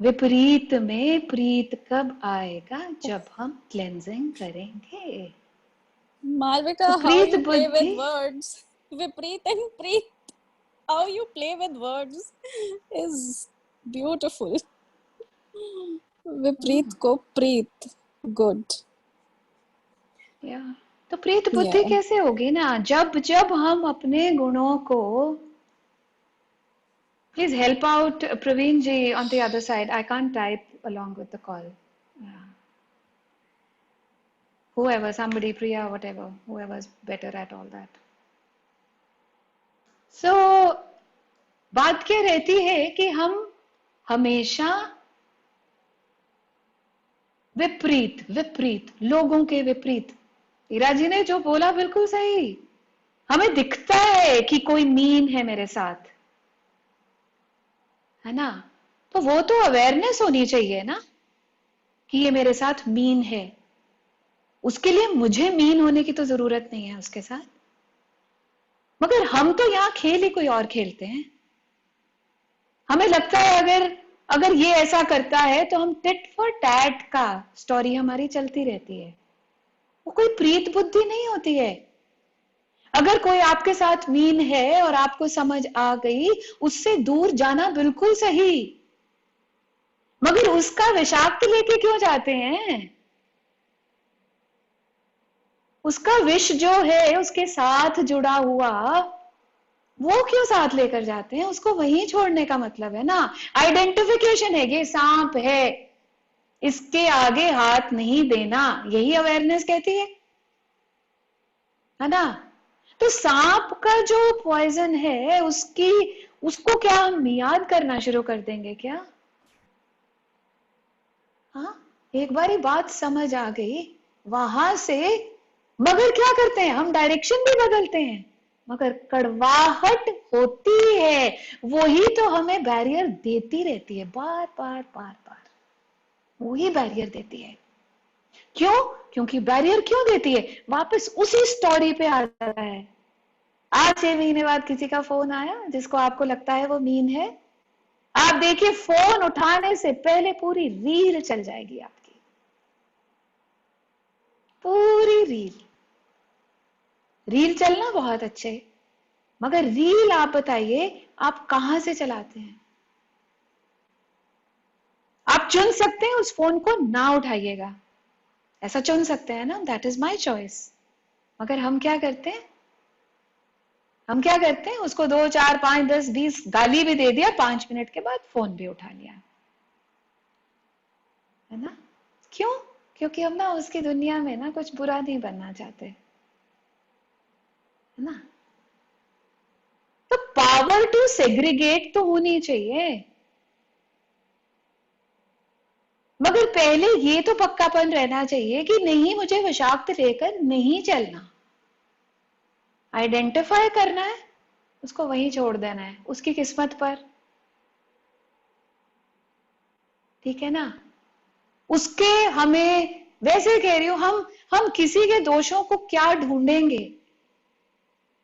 विपरीत में प्रीत कब आएगा? जब हम क्लेंजिंग करेंगे. Malvika, तो how प्रीत you play बुद्धि, with words. Vipreet and Preet. How you play with words is beautiful. Vipreet को प्रीत. Good. या तो प्रीत बुद्धि Yeah. कैसे होगी ना, जब जब हम अपने गुणों को. Please help out Praveen ji on the other side. I can't type along with the call. Yeah. Whoever, somebody, Priya, whatever, whoever's better at all that. So, बात क्या रहती है कि हम हमेशा विपरीत लोगों के विपरीत. ईरा जी ने जो बोला बिल्कुल सही. हमें दिखता है कि कोई मीन है मेरे साथ, है ना, तो वो तो अवेयरनेस होनी चाहिए ना कि ये मेरे साथ मीन है. उसके लिए मुझे मीन होने की तो जरूरत नहीं है उसके साथ. मगर हम तो यहाँ खेल ही कोई और खेलते हैं. हमें लगता है अगर ये ऐसा करता है तो हम टिट फॉर टैट का स्टोरी हमारी चलती रहती है. वो कोई प्रीत बुद्धि नहीं होती है. अगर कोई आपके साथ मीन है और आपको समझ आ गई, उससे दूर जाना बिल्कुल सही. मगर उसका विषाक्त लेके क्यों जाते हैं? उसका विष जो है उसके साथ जुड़ा हुआ, वो क्यों साथ लेकर जाते हैं? उसको वहीं छोड़ने का मतलब है ना. आइडेंटिफिकेशन है, ये सांप है, इसके आगे हाथ नहीं देना, यही अवेयरनेस कहती है ना. तो सांप का जो पॉइजन है उसको क्या हम याद करना शुरू कर देंगे क्या? हाँ, एक बारी बात समझ आ गई वहां से, मगर क्या करते हैं हम? डायरेक्शन भी बदलते हैं. मगर कड़वाहट होती है, वही तो हमें बैरियर देती रहती है, बार बार बार बार वही बैरियर देती है। क्यों? क्योंकि बैरियर क्यों देती है? वापस उसी स्टोरी पे आ जाता है। आज 6 महीने बाद किसी का फोन आया जिसको आपको लगता है वो मीन है, आप देखिए फोन उठाने से पहले पूरी रील चल जाएगी आपकी, पूरी रील। रील चलना बहुत अच्छे, मगर रील आप बताइए आप कहां से चलाते हैं? आप चुन सकते हैं उस फोन को ना उठाइएगा, ऐसा चुन सकते हैं ना, दैट इज माई चॉइस। मगर हम क्या करते हैं? हम क्या करते हैं? उसको 2 4 5 10 20 गाली भी दे दिया, 5 मिनट के बाद फोन भी उठा लिया, है ना? क्यों? क्योंकि हम ना उसकी दुनिया में ना कुछ बुरा नहीं बनना चाहते, है ना? तो पावर टू सेग्रीगेट तो होनी चाहिए, मगर पहले ये तो पक्कापन रहना चाहिए कि नहीं, मुझे विषाक्त लेकर नहीं चलना। आइडेंटिफाई करना है, उसको वहीं छोड़ देना है, उसकी किस्मत पर, ठीक है ना? उसके हमें, वैसे कह रही हूं, हम किसी के दोषों को क्या ढूंढेंगे?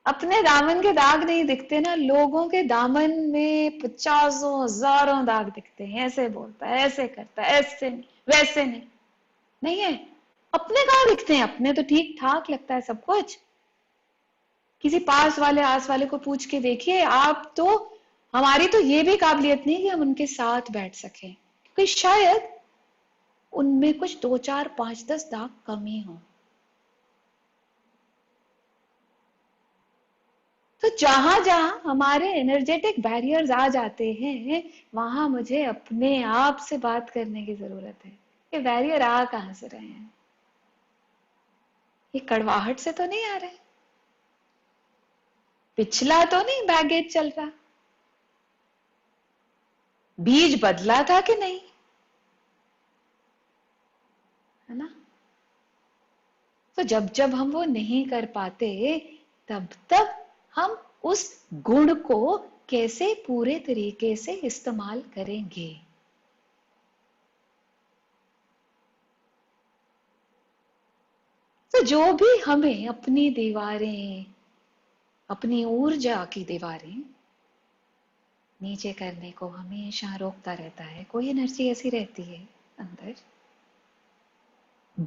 अपने दामन के दाग नहीं दिखते ना, लोगों के दामन में 50,000 दाग दिखते हैं। ऐसे बोलता है, ऐसे करता है, ऐसे नहीं, वैसे नहीं, नहीं है। अपने कहाँ दिखते हैं? अपने तो ठीक ठाक लगता है सब कुछ। किसी पास वाले आस वाले को पूछ के देखिए आप, तो हमारी तो ये भी काबिलियत नहीं कि हम उनके साथ बैठ सकें, क्योंकि शायद उनमें कुछ 2 4 5 10 दाग कमी हो। तो जहां जहां हमारे एनर्जेटिक बैरियर्स आ जाते हैं, वहां मुझे अपने आप से बात करने की जरूरत है। ये बैरियर आ कहां से रहे हैं? ये कड़वाहट से तो नहीं आ रहे, पिछला तो नहीं बैगेज चल रहा, बीज बदला था कि नहीं, है ना? तो जब जब हम वो नहीं कर पाते, तब तब हम उस गुण को कैसे पूरे तरीके से इस्तेमाल करेंगे? तो जो भी हमें अपनी दीवारें, अपनी ऊर्जा की दीवारें नीचे करने को हमेशा रोकता रहता है, कोई एनर्जी ऐसी रहती है अंदर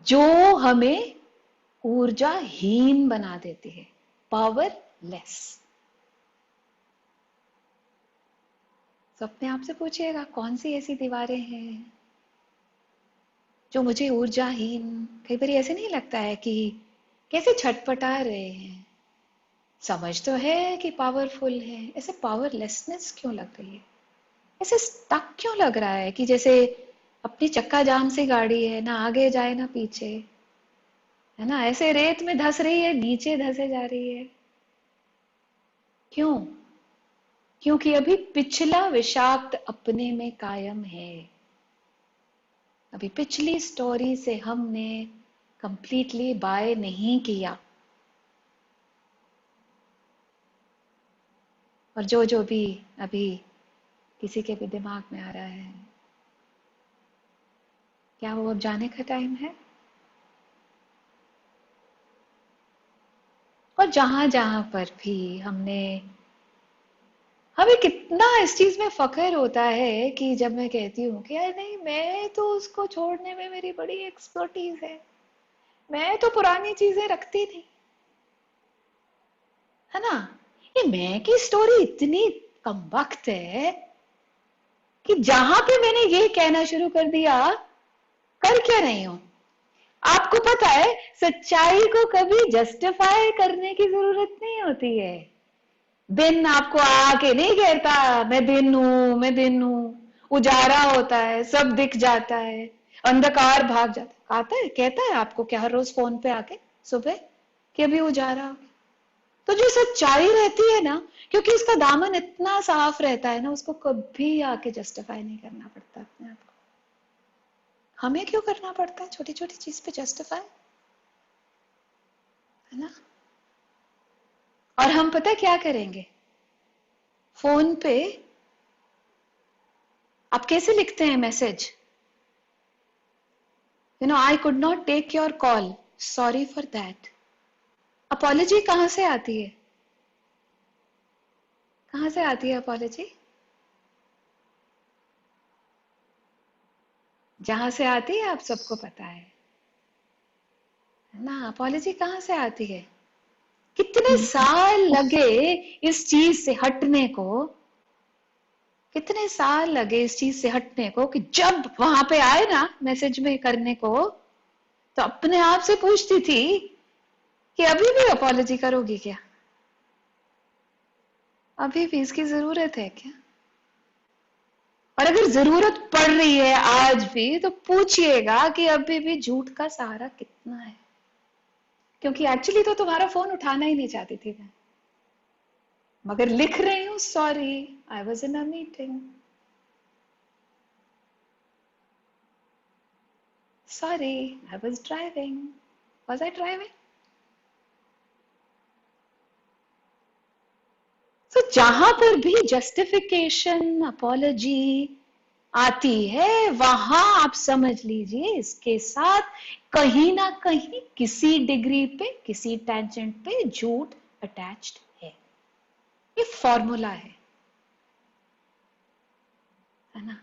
जो हमें ऊर्जाहीन बना देती है, पावरलेस। तो अपने आप से पूछिएगा, कौन सी ऐसी दीवारें हैं जो मुझे ऊर्जाहीन, कई बार ऐसे नहीं लगता है कि कैसे छटपटा रहे हैं, समझ तो है कि पावरफुल है, ऐसे पावरलेसनेस क्यों लग रही है? ऐसे स्टक क्यों लग रहा है कि जैसे अपनी चक्का जाम सी गाड़ी है, ना आगे जाए ना पीछे, है ना? ऐसे रेत में धस रही है, नीचे धसे जा रही है। क्यों? क्योंकि अभी पिछला विषाक्त अपने में कायम है। अभी पिछली स्टोरी से हमने कंप्लीटली बाय नहीं किया। और जो जो भी अभी किसी के भी दिमाग में आ रहा है, क्या वो अब जाने का टाइम है? और जहां जहां पर भी हमने, हमें कितना इस चीज में फख्र होता है कि जब मैं कहती हूँ कि यार नहीं, मैं तो उसको छोड़ने में मेरी बड़ी एक्सपर्टीज है, मैं तो पुरानी चीजें रखती नहीं, है ना? ये मैं की स्टोरी इतनी कमबख्त है कि जहां पे मैंने ये कहना शुरू कर दिया, कर क्या रही हूं? आपको पता है, सच्चाई को कभी जस्टिफाई करने की जरूरत नहीं होती है। दिन आपको आके नहीं कहता मैं दिन हूं, मैं दिन हूं। उजाला होता है, सब दिख जाता है, अंधकार भाग जाता है, आता है, कहता है आपको क्या हर रोज फोन पे आके सुबह कि अभी उजाला हो गया? तो जो सच्चाई रहती है ना, क्योंकि उसका दामन इतना साफ रहता है ना, उसको कभी आके जस्टिफाई नहीं करना पड़ता अपने आप को। हमें क्यों करना पड़ता है छोटी छोटी चीज पे जस्टिफाई, है ना? और हम पता है क्या करेंगे, फोन पे आप कैसे लिखते हैं message, I could not take your call, sorry for that. Apology कहां से आती है? कहां से आती है अपॉलॉजी? जहां से आती है आप सबको पता है ना। अपॉलॉजी कहां से आती है? कितने साल लगे इस चीज से हटने को, कितने साल लगे इस चीज से हटने को, कि जब वहां पे आए ना मैसेज में करने को, तो अपने आप से पूछती थी कि अभी भी अपॉलॉजी करोगी क्या? अभी भी इसकी जरूरत है क्या? और अगर जरूरत पड़ रही है आज भी, तो पूछिएगा कि अभी भी झूठ का सहारा कितना है। क्योंकि एक्चुअली तो तुम्हारा फोन उठाना ही नहीं चाहती थी मैं, मगर लिख रही हूं sorry, I was in a meeting, sorry I was driving, was I driving? तो जहां पर भी जस्टिफिकेशन, अपॉलॉजी आती है, वहां आप समझ लीजिए इसके साथ कहीं ना कहीं किसी डिग्री पे, किसी टेंजेंट पे झूठ अटैच्ड है। ये फॉर्मूला है ना।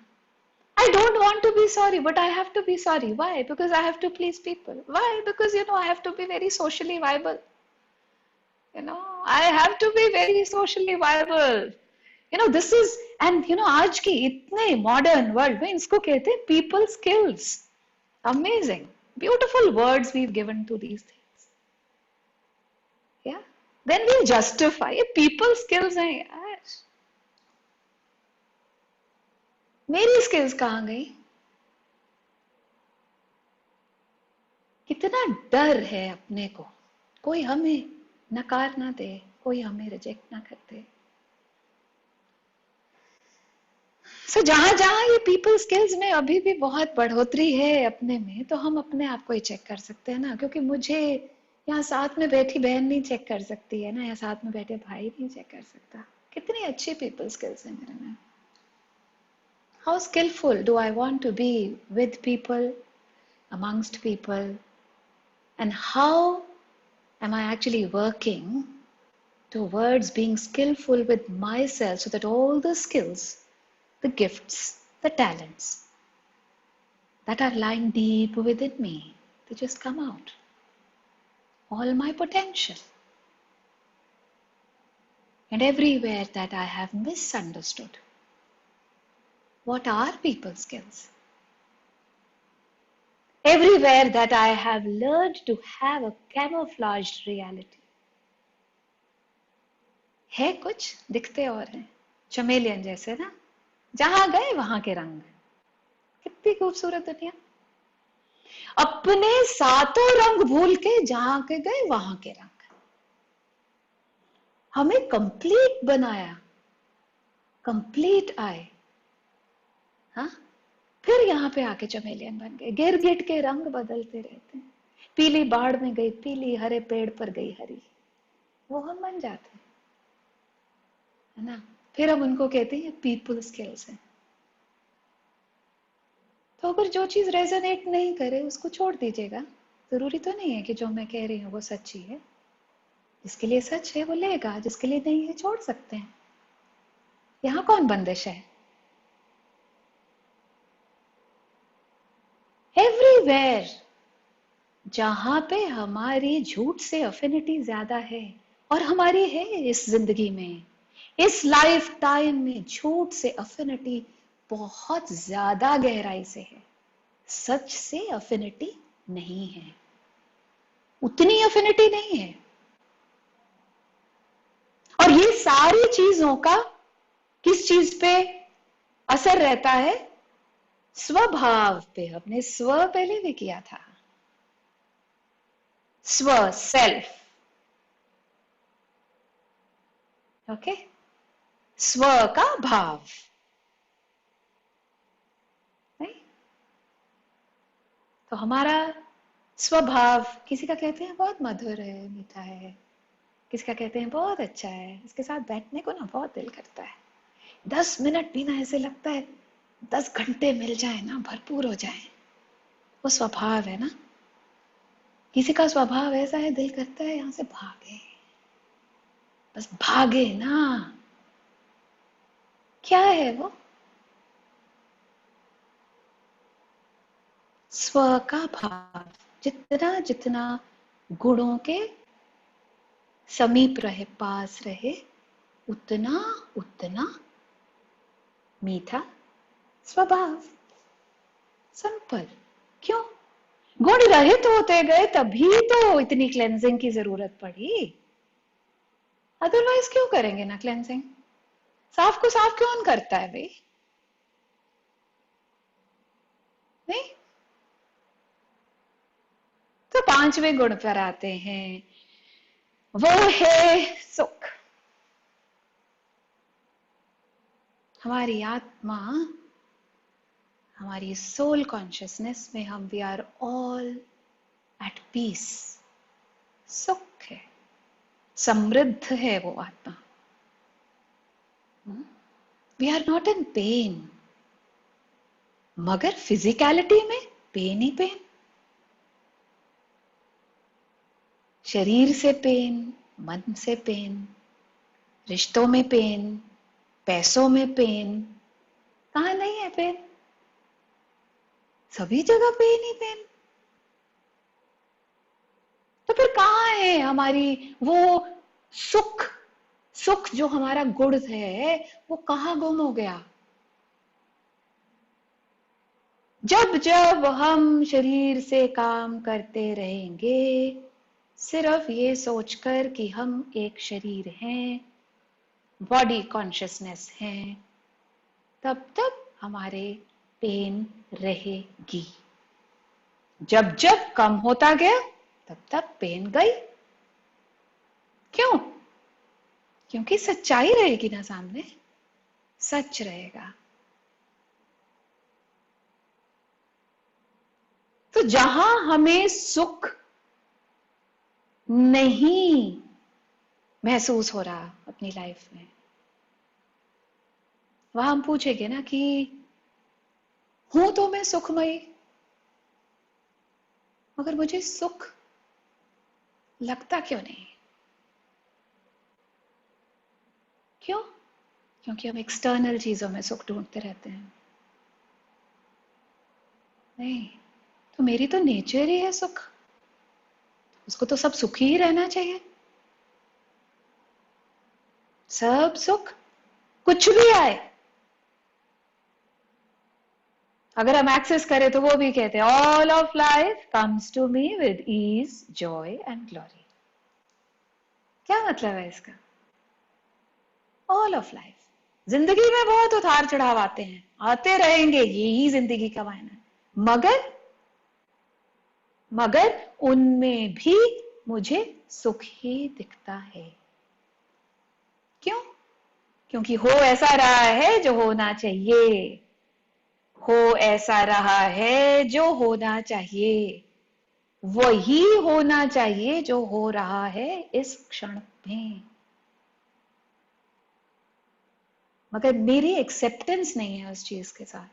I don't want to be sorry, but I have to be sorry. Why? Because I have to please people. Why? Because I have to be very socially viable. I have to be very socially viable. This is, and आज की इतने modern world में इसको कहते हैं people skills. Amazing, beautiful words we've given to these things. Yeah. Then we justify ये people skills हैं यार। मेरी स्किल्स कहाँ गई? कितना डर है अपने को, कोई हमें नकार ना दे, कोई हमें रिजेक्ट ना कर दे। सो जहां जहां ये पीपल स्किल्स में अभी भी बहुत बढ़ोतरी है अपने में, तो हम अपने आप को ही चेक कर सकते हैं ना। क्योंकि मुझे यहाँ साथ में बैठी बहन नहीं चेक कर सकती है ना, या साथ में बैठे भाई नहीं चेक कर सकता। कितनी अच्छी पीपल स्किल्स है मेरे में। How skillful do I want to be with people, amongst people, and how am I actually working towards being skillful with myself, so that all the skills, the gifts, the talents that are lying deep within me, they just come out. All my potential. And everywhere that I have misunderstood, what are people skills? Everywhere that I have learned to have a camouflaged reality. है कुछ, दिखते और हैं, चमेलियन जैसे ना, जहां गए वहां के रंग। कितनी खूबसूरत दुनिया। अपने सातों रंग भूल के जहां के गए वहां के रंग। हमें कंप्लीट बनाया, कंप्लीट आए, हाँ, फिर यहाँ पे आके चमेलियन बन गए। गिर गिट के रंग बदलते रहते हैं। पीली बाढ़ में गई पीली, हरे पेड़ पर गई हरी, वो हम बन जाते हैं, है ना। फिर हम उनको कहते हैं पीपल स्किल्स है। तो अगर जो चीज रेजोनेट नहीं करे उसको छोड़ दीजिएगा। जरूरी तो नहीं है कि जो मैं कह रही हूँ वो सच्ची है। जिसके लिए सच है वो लेगा, जिसके लिए नहीं है छोड़ सकते हैं। यहाँ कौन बंदिश है? एवरीवेयर जहां पे हमारी झूठ से अफिनिटी ज्यादा है, और हमारी है इस जिंदगी में, इस लाइफ टाइम में झूठ से अफिनिटी बहुत ज्यादा गहराई से है। सच से अफिनिटी नहीं है, उतनी अफिनिटी नहीं है। और ये सारी चीजों का किस चीज पे असर रहता है? स्वभाव पे। हमने स्व पहले भी किया था, स्व, सेल्फ, ओके। स्व का भाव, नहीं? तो हमारा स्वभाव, किसी का कहते हैं बहुत मधुर है, मीठा है, किसका कहते हैं बहुत अच्छा है, इसके साथ बैठने को ना बहुत दिल करता है, 10 मिनट भी ना ऐसे लगता है 10 घंटे मिल जाए ना, भरपूर हो जाए। वो स्वभाव है ना, किसी का स्वभाव ऐसा है, दिल करता है यहां से भागे, बस भागे ना। क्या है वो? स्व का भाव। जितना जितना गुणों के समीप रहे, पास रहे, उतना उतना मीठा स्वभाव। सिंपल। क्यों? गुण रहित होते गए तभी तो इतनी क्लेंजिंग की जरूरत पड़ी। अदरवाइज क्यों करेंगे ना क्लेंजिंग? साफ को साफ कौन करता है भाई? नहीं। तो पांचवें गुण पर आते हैं, वो है सुख। हमारी आत्मा, हमारी सोल कॉन्शियसनेस में हम we are all at peace. सुख है, समृद्ध है वो आत्मा। We are not in pain, मगर फिजिकलिटी में पेन ही पेन। शरीर से पेन, मन से पेन, रिश्तों में पेन, पैसों में पेन। कहां नहीं है पेन? सभी जगह पेन ही पेन। तो फिर कहां है हमारी वो सुख? सुख जो हमारा गुण है, वो कहां गुम हो गया? जब जब हम शरीर से काम करते रहेंगे, सिर्फ ये सोचकर कि हम एक शरीर हैं, बॉडी कॉन्शियसनेस है, तब तक हमारे पेन रहेगी। जब जब कम होता गया, तब तक पेन गई। क्यों? क्योंकि सच्चाई रहेगी ना सामने, सच रहेगा। तो जहां हमें सुख नहीं महसूस हो रहा अपनी लाइफ में, वहां हम पूछेंगे ना कि हूं तो मैं सुखमयी, मगर मुझे सुख लगता क्यों नहीं? क्यों? क्योंकि हम एक्सटर्नल चीजों में सुख ढूंढते रहते हैं। नहीं, तो मेरी तो नेचर ही है सुख, उसको तो सब सुखी ही रहना चाहिए। सब सुख, कुछ भी आए, अगर हम एक्सेस करें तो वो भी कहते हैं all of life comes to me with ease, joy and glory. क्या मतलब है इसका? ऑल ऑफ लाइफ, जिंदगी में बहुत उतार चढ़ाव आते हैं, आते रहेंगे, यही जिंदगी का मायना है। मगर मगर उनमें भी मुझे सुख ही दिखता है। क्यों? क्योंकि हो ऐसा रहा है जो होना चाहिए, हो ऐसा रहा है जो होना चाहिए, वही होना चाहिए जो हो रहा है इस क्षण में। मगर मेरी एक्सेप्टेंस नहीं है उस चीज के साथ,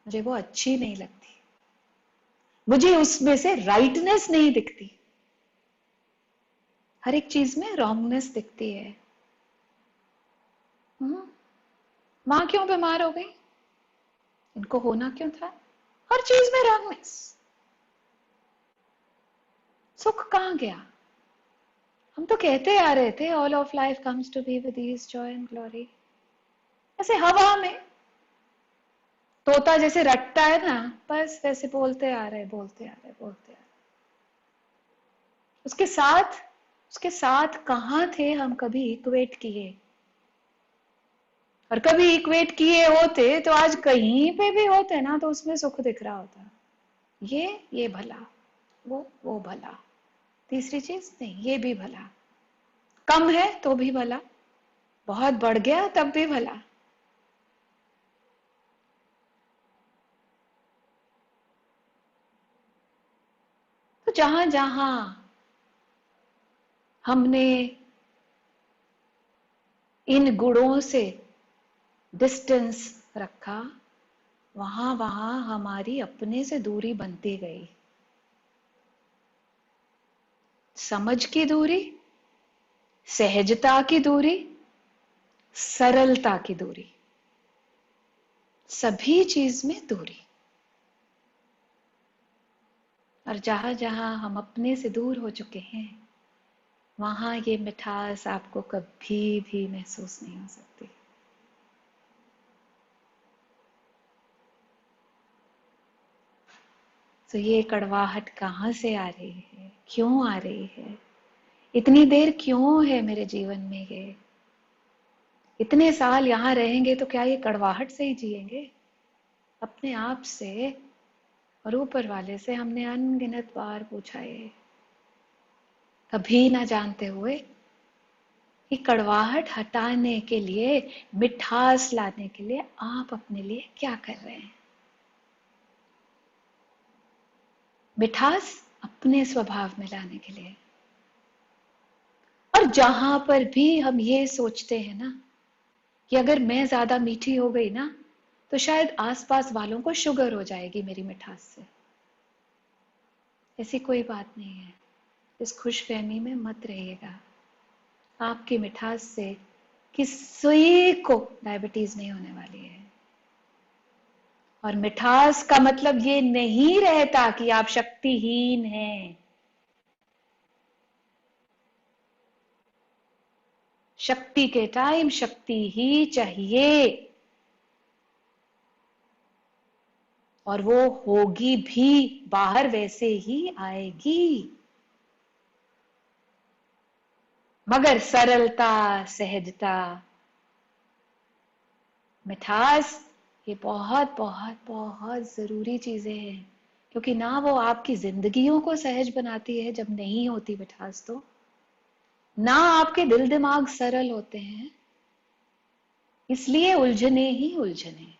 मुझे वो अच्छी नहीं लगती, मुझे उसमें से राइटनेस नहीं दिखती, हर एक चीज में रॉन्गनेस दिखती है। मां क्यों बीमार हो गई? इनको होना क्यों था? हर चीज में रॉन्गनेस। सुख कहां गया? हम तो कहते आ रहे थे all of life comes to be with ease, joy and glory. ऐसे हवा में तोता जैसे रटता है ना, बस वैसे बोलते आ रहे, बोलते आ रहे, बोलते आ रहे। उसके साथ उसके साथ कहां थे हम कभी इक्वेट किए? और कभी इक्वेट किए होते तो आज कहीं पे भी होते ना, तो उसमें सुख दिख रहा होता। ये भला, वो भला, तीसरी चीज नहीं, ये भी भला, कम है तो भी भला, बहुत बढ़ गया तब भी भला। तो जहां जहां हमने इन गुणों से डिस्टेंस रखा, वहां वहां हमारी अपने से दूरी बनती गई। समझ की दूरी, सहजता की दूरी, सरलता की दूरी, सभी चीज में दूरी। और जहां जहां हम अपने से दूर हो चुके हैं, वहां ये मिठास आपको कभी भी महसूस नहीं हो सकती। तो ये कड़वाहट कहाँ से आ रही है, क्यों आ रही है, इतनी देर क्यों है मेरे जीवन में ये, इतने साल यहाँ रहेंगे तो क्या ये कड़वाहट से ही जिएंगे? अपने आप से और ऊपर वाले से हमने अनगिनत बार पूछा ये, कभी ना जानते हुए कि कड़वाहट हटाने के लिए, मिठास लाने के लिए आप अपने लिए क्या कर रहे हैं। मिठास अपने स्वभाव में लाने के लिए। और जहां पर भी हम ये सोचते हैं ना कि अगर मैं ज्यादा मीठी हो गई ना तो शायद आसपास वालों को शुगर हो जाएगी मेरी मिठास से, ऐसी कोई बात नहीं है। इस खुशफहमी में मत रहिएगा। आपकी मिठास से किसी को डायबिटीज नहीं होने वाली है। और मिठास का मतलब ये नहीं रहता कि आप शक्तिहीन हैं। शक्ति के टाइम शक्ति ही चाहिए, और वो होगी भी, बाहर वैसे ही आएगी। मगर सरलता, सहजता, मिठास, ये बहुत बहुत बहुत जरूरी चीजें हैं। क्योंकि ना वो आपकी जिंदगियों को सहज बनाती है जब नहीं होती मिठास, तो ना आपके दिल दिमाग सरल होते हैं, इसलिए उलझने ही उलझने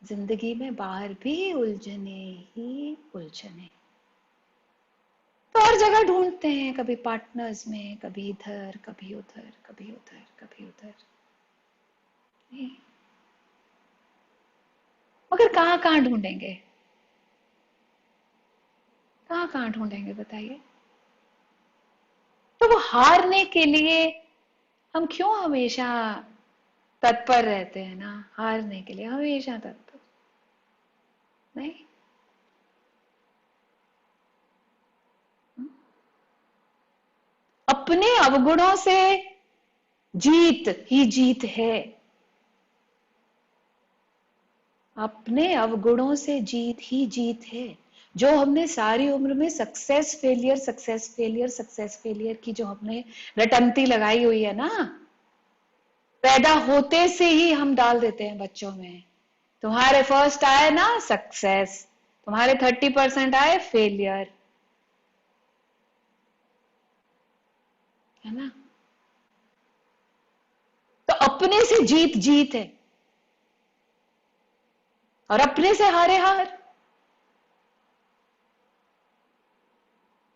जिंदगी में, बाहर भी उलझने ही उलझने। तो हर जगह ढूंढते हैं, कभी पार्टनर्स में, कभी इधर कभी उधर, कभी उधर कभी उधर। नहीं, मगर कहाँ कहाँ ढूंढेंगे, कहाँ कहाँ ढूंढेंगे बताइए। तो वो हारने के लिए हम क्यों हमेशा तत्पर रहते हैं ना, हारने के लिए हमेशा तत्पर। नहीं, अपने अवगुणों से जीत ही जीत है। अपने अवगुणों से जीत ही जीत है। जो हमने सारी उम्र में success failure success failure success failure की जो हमने रटंती लगाई हुई है ना, पैदा होते से ही हम डाल देते हैं बच्चों में। तुम्हारे फर्स्ट आए ना सक्सेस, तुम्हारे 30% आए फेलियर, है ना। तो अपने से जीत जीत है, और अपने से हारे हार।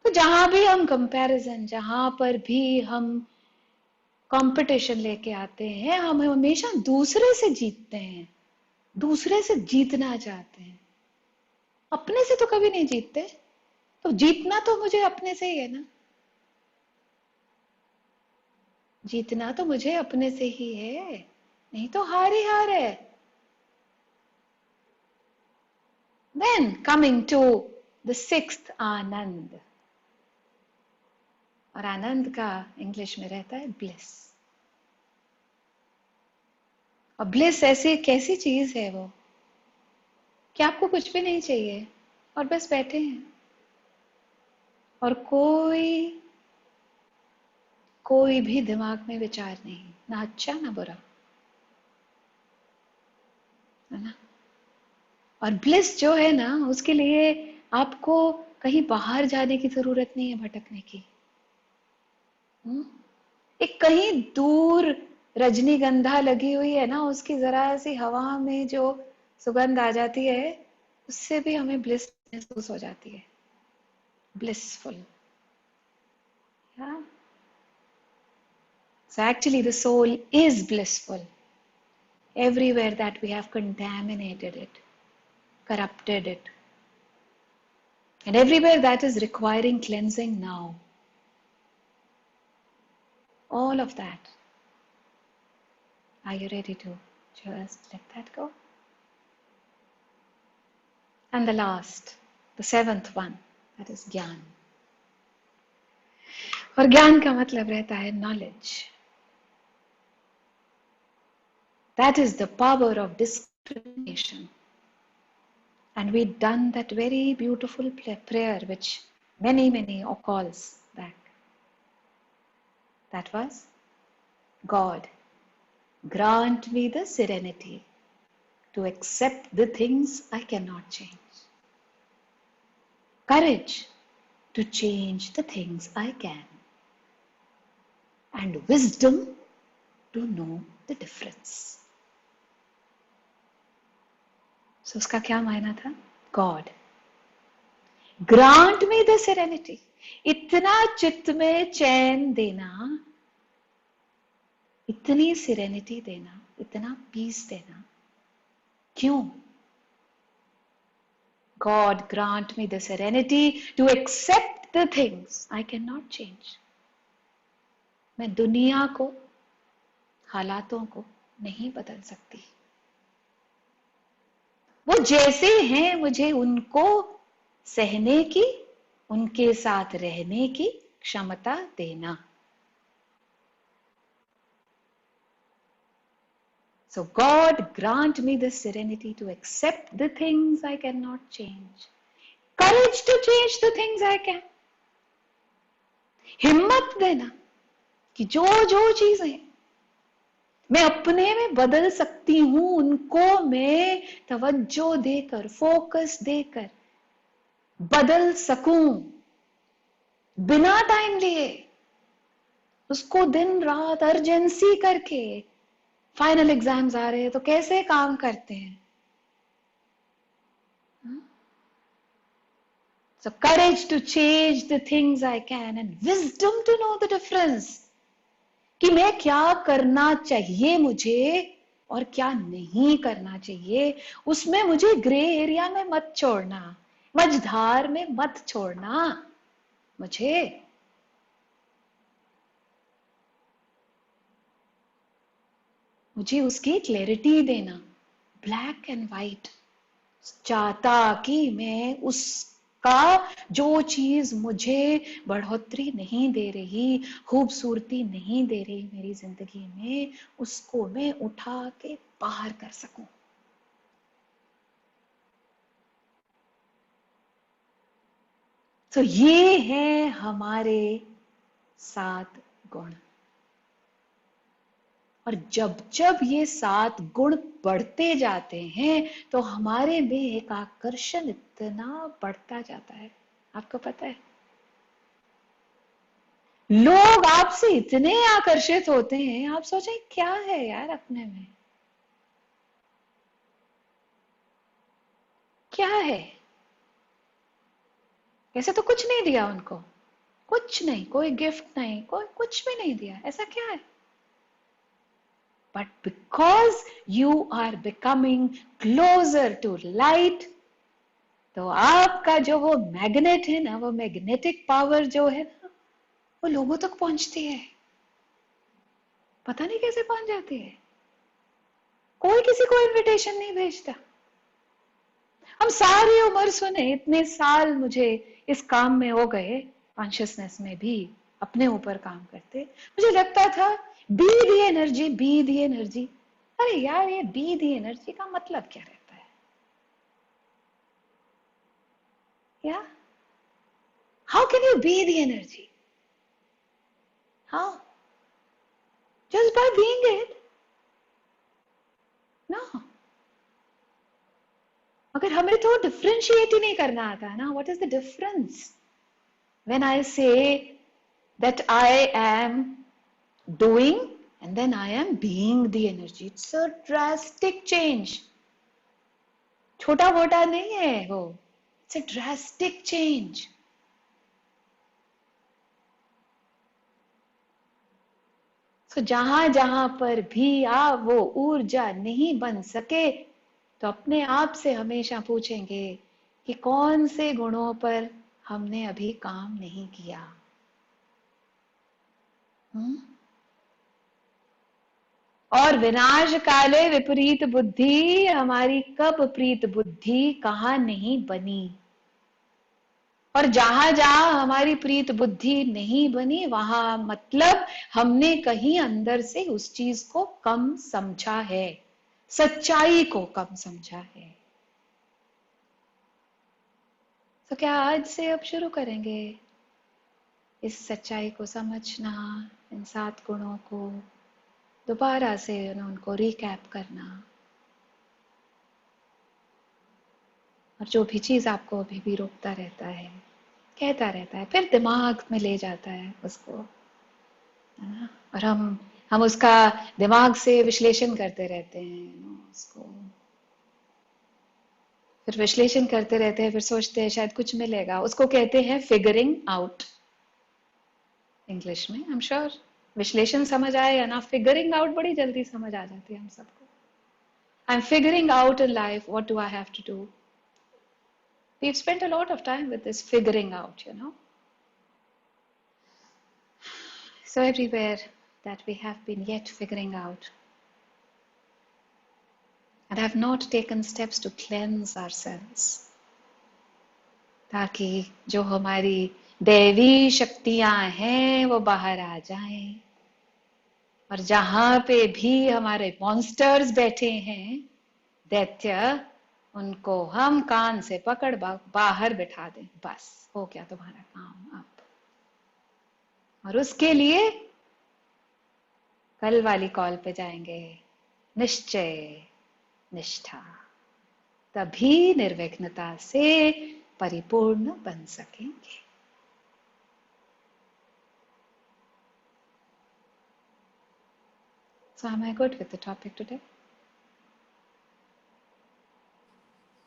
तो जहां भी हम कंपैरिजन, जहां पर भी हम कंपटीशन लेके आते हैं, हम हमेशा दूसरे से जीतते हैं, दूसरे से जीतना चाहते हैं, अपने से तो कभी नहीं जीतते। तो जीतना तो मुझे अपने से ही है ना, जीतना तो मुझे अपने से ही है, नहीं तो हार ही हार है। Then coming to the sixth आनंद, और आनंद का इंग्लिश में रहता है ब्लिस। और ब्लिस ऐसी कैसी चीज है वो कि आपको कुछ भी नहीं चाहिए और बस बैठे हैं, और कोई भी दिमाग में विचार नहीं, ना अच्छा ना बुरा, है ना। और ब्लिस जो है ना, उसके लिए आपको कहीं बाहर जाने की जरूरत नहीं है, भटकने की। हम्म? एक कहीं दूर रजनीगंधा लगी हुई है ना, उसकी जरा सी हवा में जो सुगंध आ जाती है, उससे भी हमें ब्लिस महसूस हो जाती है, blissful. So actually the soul is blissful everywhere that we have contaminated it, corrupted it, and everywhere that is requiring cleansing now. All of that. Are you ready to just let that go? And the last, the seventh one, that is ज्ञान. और ज्ञान का मतलब रहता है knowledge. That is the power of discrimination. And we'd done that very beautiful prayer which many calls back. That was, God, grant me the serenity to accept the things I cannot change. Courage to change the things I can. And wisdom to know the difference. So उसका क्या मायना था? God, grant me the serenity. इतना चित्त में चैन देना, इतनी serenity देना, इतना peace देना. क्यों? God, grant me the serenity to accept the things I cannot change. मैं दुनिया को, हालातों को नहीं बदल सकती. वो जैसे हैं मुझे उनको सहने की, उनके साथ रहने की क्षमता देना. So God, grant me the serenity to accept the things I cannot change. Courage to change the things I can. हिम्मत देना कि जो जो चीजें मैं अपने में बदल सकती हूं, उनको मैं तवज्जो देकर, फोकस देकर बदल सकूं, बिना टाइम लिए, उसको दिन रात अर्जेंसी करके. फाइनल एग्जाम्स आ रहे हैं तो कैसे काम करते हैं? So courage to change the things I can and wisdom to know the difference. कि मैं क्या करना चाहिए मुझे और क्या नहीं करना चाहिए, उसमें मुझे ग्रे एरिया में मत छोड़ना, मझधार में मत छोड़ना मुझे. मुझे उसकी क्लैरिटी देना, ब्लैक एंड व्हाइट. चाहता कि मैं उसका जो चीज मुझे बढ़ोतरी नहीं दे रही, खूबसूरती नहीं दे रही मेरी जिंदगी में, उसको मैं उठा के बाहर कर सकूं. तो ये है हमारे 7 गुण. और जब जब ये 7 गुण बढ़ते जाते हैं तो हमारे में एक आकर्षण इतना बढ़ता जाता है. आपको पता है, लोग आपसे इतने आकर्षित होते हैं, आप सोचें क्या है यार अपने में, क्या है? ऐसे तो कुछ नहीं दिया उनको, कुछ नहीं, कोई गिफ्ट नहीं, कोई कुछ भी नहीं दिया, ऐसा क्या है? But because you are becoming closer to light, तो आपका जो वो मैग्नेट है ना, वो मैग्नेटिक पावर जो है ना, वो लोगों तक पहुंचती है. पता नहीं कैसे पहुंच जाती है. कोई किसी को इनविटेशन नहीं भेजता. हम सारी उम्र सुने, इतने साल मुझे इस काम में हो गए, कॉन्शियसनेस में भी अपने ऊपर काम करते, मुझे लगता था B the energy, B the energy. अरे यार, ये बी दी एनर्जी का मतलब क्या रहता है? या how can you be the energy? How? Just by being it? No. अगर हमें तो डिफरेंशिएट ही नहीं करना आता ना, what is the difference when I say that I am doing and then I am being the energy. It's a drastic change. छोटा मोटा नहीं है वो. It's a drastic change. तो जहां जहां पर भी आप वो ऊर्जा नहीं बन सके, तो अपने आप से हमेशा पूछेंगे कि कौन से गुणों पर हमने अभी काम नहीं किया। हम्म? और विनाश काले विपरीत बुद्धि, हमारी कब प्रीत बुद्धि कहाँ नहीं बनी। और जहां जहां हमारी प्रीत बुद्धि नहीं बनी, वहां मतलब हमने कहीं अंदर से उस चीज को कम समझा है, सच्चाई को कम समझा है। तो क्या आज से अब शुरू करेंगे इस सच्चाई को समझना, इन 7 गुणों को दोबारा से उनको रिकैप करना, और जो भी चीज आपको अभी भी रोकता रहता है, कहता रहता है, फिर दिमाग में ले जाता है उसको, है ना? और हम उसका दिमाग से विश्लेषण करते रहते हैं उसको, फिर विश्लेषण करते रहते हैं, फिर सोचते हैं शायद कुछ मिलेगा। उसको कहते हैं फिगरिंग आउट इंग्लिश में। आई एम श्योर विश्लेषण समझ आए या ना, फिगरिंग आउट बड़ी जल्दी समझ आ जाती है हम सबको। I am figuring out in life what do I have to do. We've spent a lot of time with this figuring out, you know. So everywhere that we have been yet figuring out and have not taken steps to cleanse ourselves, ताकि जो हमारी दैवी शक्तियां हैं वो बाहर आ जाएं, और जहां पे भी हमारे मॉन्स्टर्स बैठे हैं, दैत्य, उनको हम कान से पकड़ बाहर बिठा दें। बस हो गया तुम्हारा काम अब। और उसके लिए कल वाली कॉल पे जाएंगे, निश्चय, निष्ठा, तभी निर्विघ्नता से परिपूर्ण बन सकेंगे। So am I good with the topic today?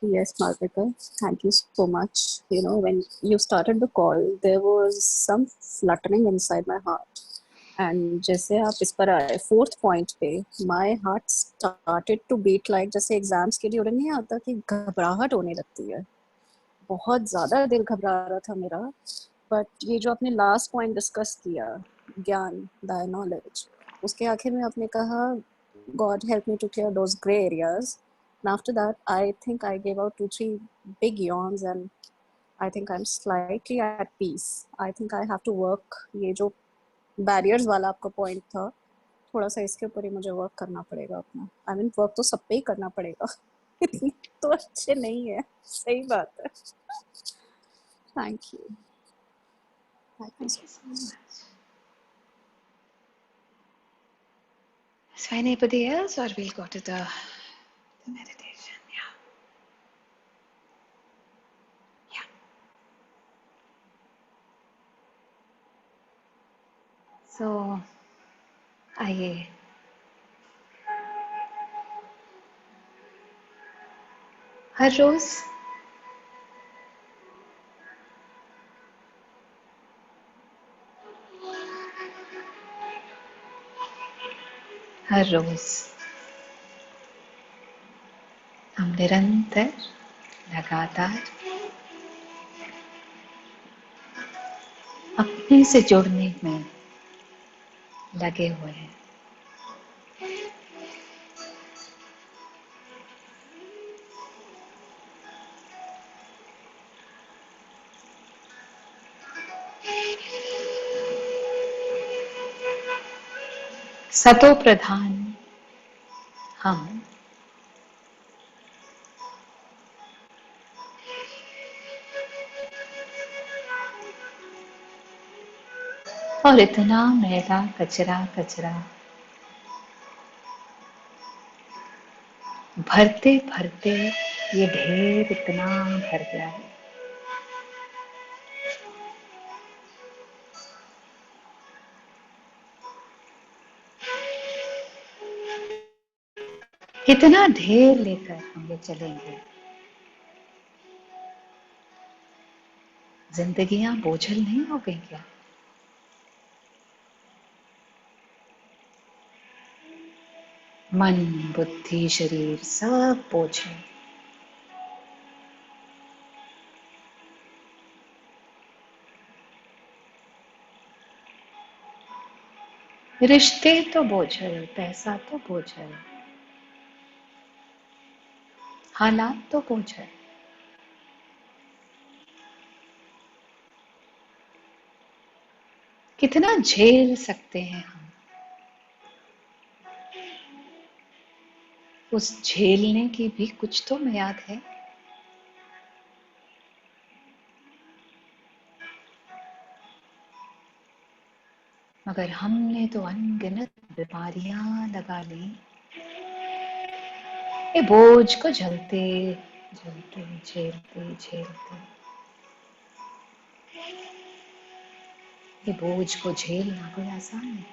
Yes, Malvika, thank you so much. You know, when you started the call, there was some fluttering inside my heart. And जैसे आप इस पर आए 4th point पे, my heart started to beat like जैसे exams के during नहीं आता कि घबराहट होने लगती है। बहुत ज़्यादा दिल घबरा रहा था मेरा। बट ये जो आपने लास्ट पॉइंट डिस्कस किया, ज्ञान, दाय नॉलेज, उसके आखिर में आपने कहा God help me to clear those gray areas. And after that, I think I gave out 2-3 big yawns, and I think I'm slightly at peace. I think I have to work. ये जो barriers वाला आपका point था, थोड़ा सा इसके ऊपर ही मुझे वर्क करना पड़ेगा अपना। I mean, वर्क तो सब पे ही करना पड़ेगा। इतनी तो अच्छे नहीं है, सही बात है। Thank you. Thank you so much. So anybody else, or we'll go to the meditation? Yeah. Yeah. So आइए, हर रोज हम निरंतर, लगातार अपने से जुड़ने में लगे हुए हैं। सतो प्रधान हम, और इतना मैला कचरा कचरा भरते भरते ये ढेर इतना भर गया है। कितना ढेर लेकर हम ये चलेंगे, जिंदगियां बोझल नहीं हो गई क्या? मन, बुद्धि, शरीर सब बोझ है। रिश्ते तो बोझ है, पैसा तो बोझ है, हालात तो बोझ है। कितना झेल सकते हैं हम, उस झेलने की भी कुछ तो मियाद है। मगर हमने तो अनगिनत बीमारियां लगा ली ये बोझ को झेलते झेलते झेलते झेलते। ये बोझ को झेलना कोई आसान नहीं।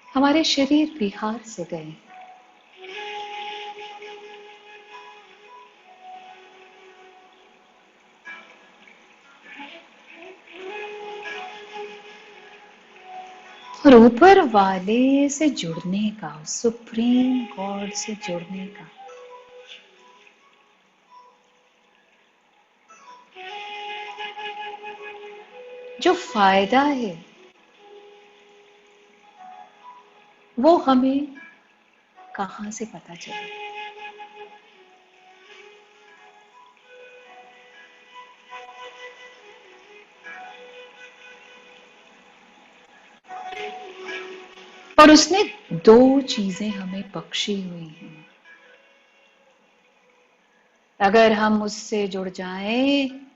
हमारे शरीर बिहार से गए, और ऊपर वाले से जुड़ने का, सुप्रीम गॉड से जुड़ने का जो फायदा है वो हमें कहां से पता चले। और उसने दो चीजें हमें बख्शी हुई हैं। अगर हम उससे जुड़ जाएं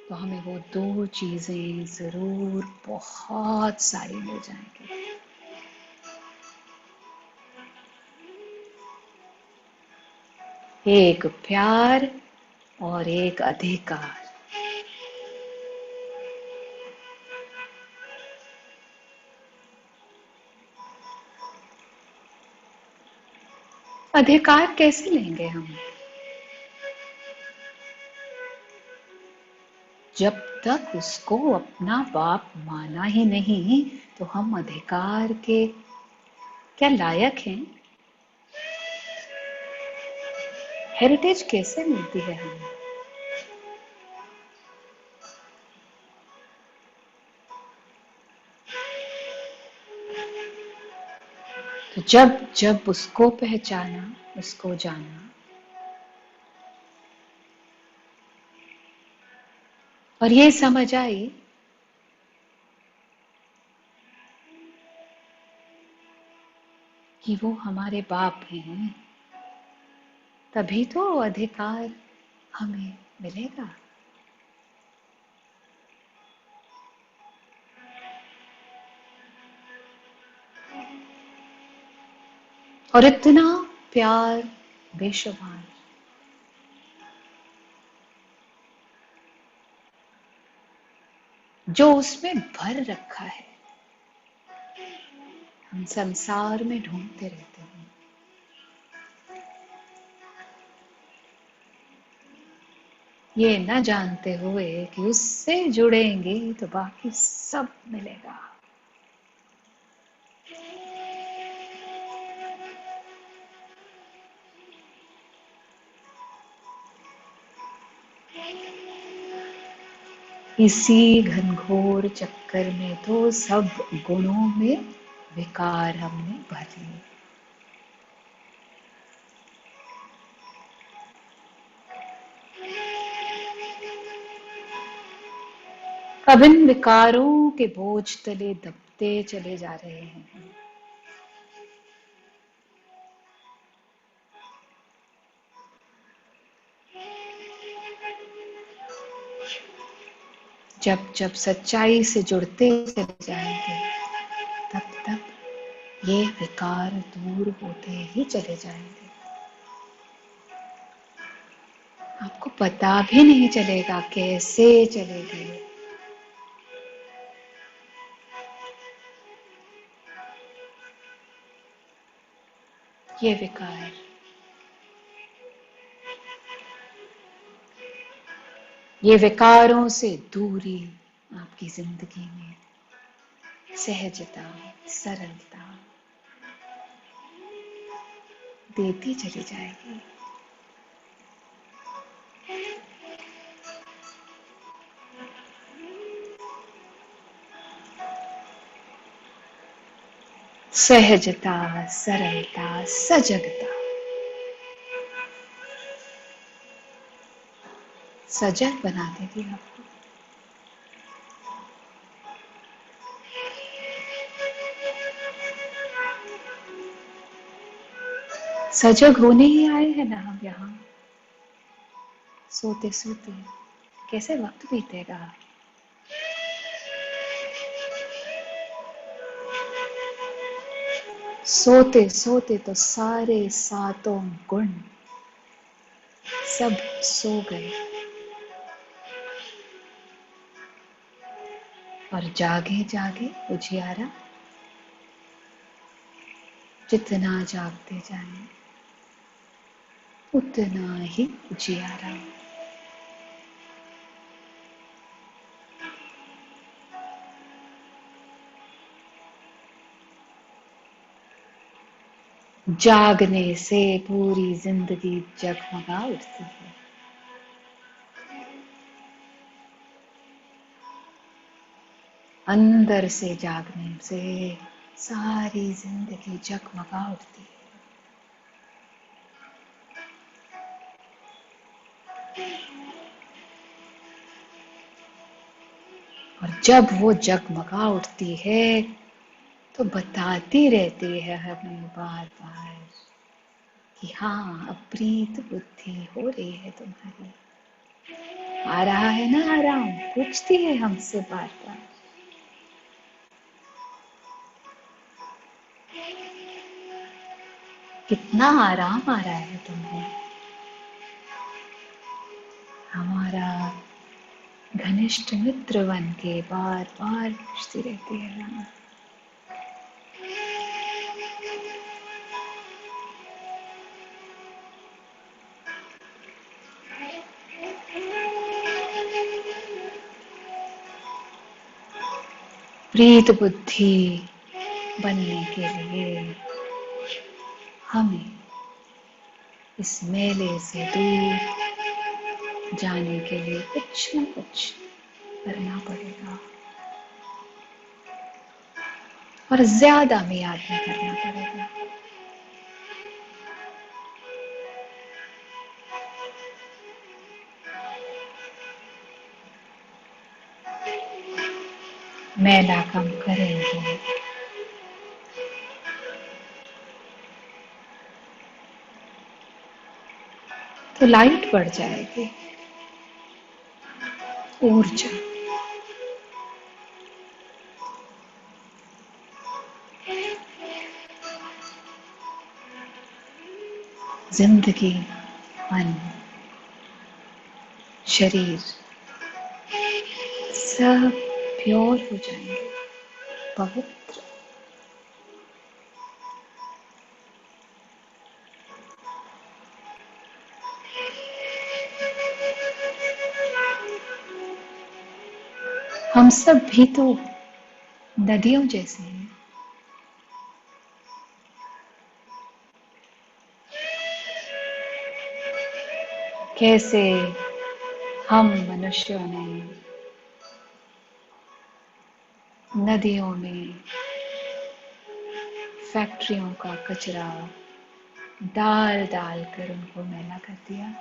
तो हमें वो दो चीजें जरूर बहुत सारी मिल जाएंगी। एक प्यार और एक अधिकार। अधिकार कैसे लेंगे हम जब तक उसको अपना बाप माना ही नहीं? तो हम अधिकार के क्या लायक हैं? हेरिटेज कैसे मिलती है हमें? तो जब जब उसको पहचाना, उसको जाना और ये समझ आई कि वो हमारे बाप हैं, तभी तो अधिकार हमें मिलेगा। और इतना प्यार बेशुमार जो उसमें भर रखा है, हम संसार में ढूंढते रहते हैं। ये न जानते हुए कि उससे जुड़ेंगे तो बाकी सब मिलेगा। इसी घनघोर चक्कर में तो सब गुणों में विकार हमने भर लिए। अब इन विकारों के बोझ तले दबते चले जा रहे हैं। जब जब सच्चाई से जुड़ते चले जाएंगे, तब तब ये विकार दूर होते ही चले जाएंगे। आपको पता भी नहीं चलेगा कैसे चलेगी ये विकार। ये विकारों से दूरी आपकी जिंदगी में सहजता, सरलता देती चली जाएगी। सहजता, सरलता, सजगता। सजग बना देगी आपको। सजग होने ही आए हैं ना हम यहाँ। सोते सोते कैसे वक्त बीतेगा। सोते सोते तो सारे सातों गुण सब सो गए और जागे जागे उजियारा। जितना जागते जाए उतना ही उजियारा। जागने से पूरी जिंदगी जगमगा उठती है। अंदर से जागने से सारी जिंदगी जगमगा उठती है। और जब वो जगमगा उठती है तो बताती रहती है हमें बार बार कि हाँ, अप्रीत बुद्धि हो रही है तुम्हारी। आ रहा है ना आराम, पूछती है हमसे बार बार। कितना आराम आ रहा है तुम्हें। हमारा घनिष्ठ मित्र बन के बार बार पूछती रहती है ना। प्रीत बुद्धि बनने के लिए हमें इस मेले से दूर जाने के लिए कुछ न कुछ करना पड़ेगा और ज्यादा में याद में करना पड़ेगा। मैला कम करेंगे तो लाइट बढ़ जाएगी। ऊर्जा, जिंदगी, मन, शरीर सब प्योर हो जाएंगे, पवित्र। हम सब भी तो नदियों जैसे हैं। कैसे हम मनुष्यों ने नदियों में फैक्ट्रियों का कचरा डाल डाल कर उनको मैला कर दिया।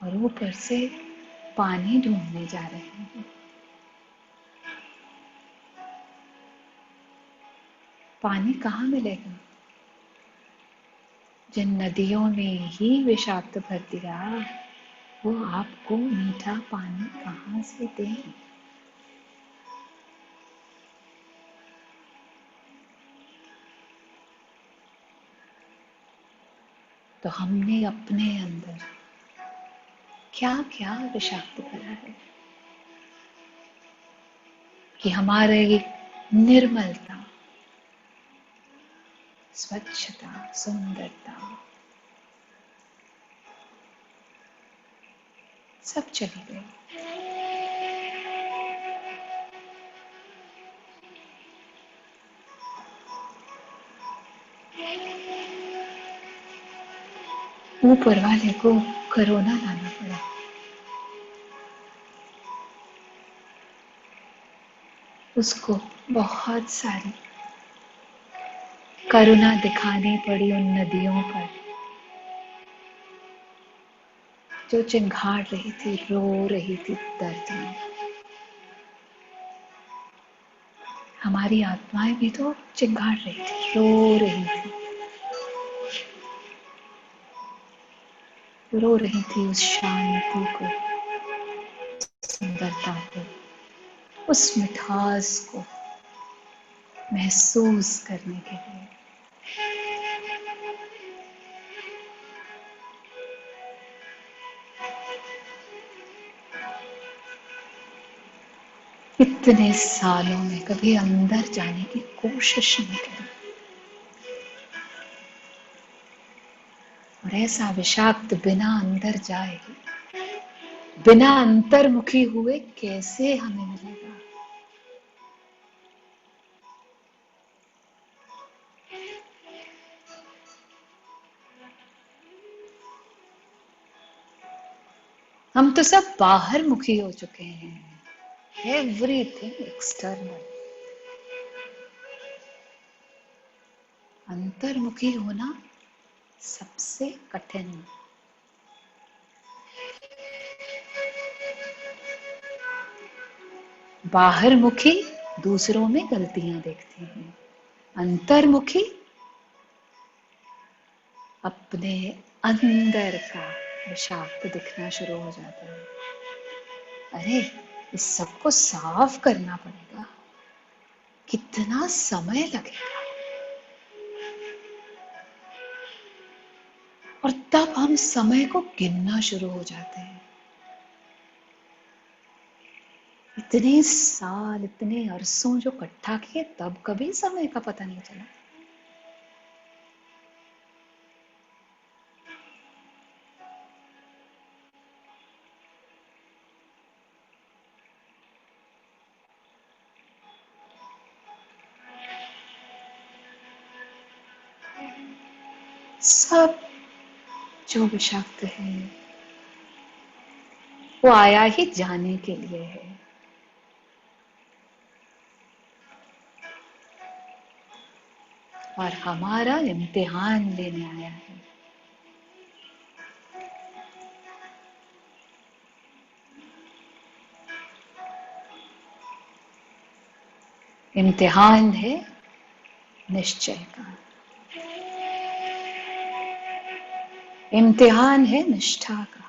और ऊपर से पानी ढूंढने जा रहे हैं। पानी कहाँ मिलेगा? जिन नदियों में ही विषाक्त भर दिया, वो आपको मीठा पानी कहाँ से दें? तो हमने अपने अंदर क्या क्या विषाक्त भरा है कि हमारे निर्मलता, स्वच्छता, सुंदरता सब चली गई। ऊपर वाले को कोरोना लाना पड़ा। उसको बहुत सारी करुणा दिखानी पड़ी उन नदियों पर जो चिंघाड़ रही थी, रो रही थी दर्द में। हमारी आत्माएं भी तो चिंघाड़ रही थी, रो रही थी, रो रही थी उस शांति को, सुंदरता को, उस मिठास को महसूस करने के लिए। इतने सालों में कभी अंदर जाने की कोशिश नहीं करी, और ऐसा विषाक्त बिना अंदर जाए, बिना अंतर्मुखी हुए कैसे हमें मिलेगा? हम तो सब बाहर मुखी हो चुके हैं, एवरीथिंग एक्सटर्नल। अंतर्मुखी होना सबसे कठिन। बाहर मुखी दूसरों में गलतियां देखते हैं, अंतर्मुखी अपने अंदर का विषाक्त दिखना शुरू हो जाता है। अरे इस सबको साफ करना पड़ेगा, कितना समय लगेगा। और तब हम समय को गिनना शुरू हो जाते हैं। इतने साल, इतने अरसों जो इकट्ठा किए, तब कभी समय का पता नहीं चला। सब जो विषाक्त है वो आया ही जाने के लिए है। और हमारा इम्तिहान लेने आया है। इम्तिहान है निश्चय का, इम्तिहान है निष्ठा का,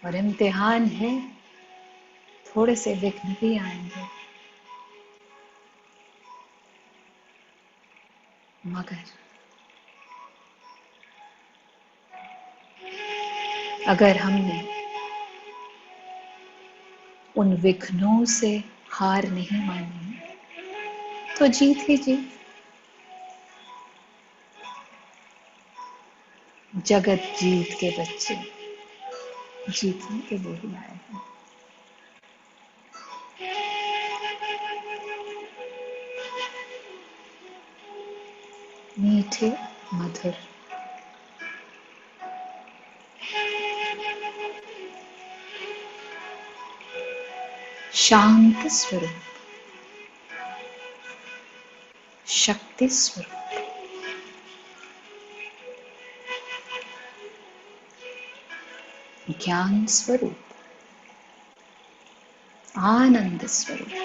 और इम्तिहान है थोड़े से विघ्न भी आएंगे, मगर अगर हमने उन विघ्नों से हार नहीं मानी तो जीत ही जीत। जगत जीत के बच्चे जीतने के लिए ही आए हैं। मीठे मधुर शांत स्वरूप, शक्ति स्वरूप, ज्ञान स्वरूप, आनंद स्वरूप,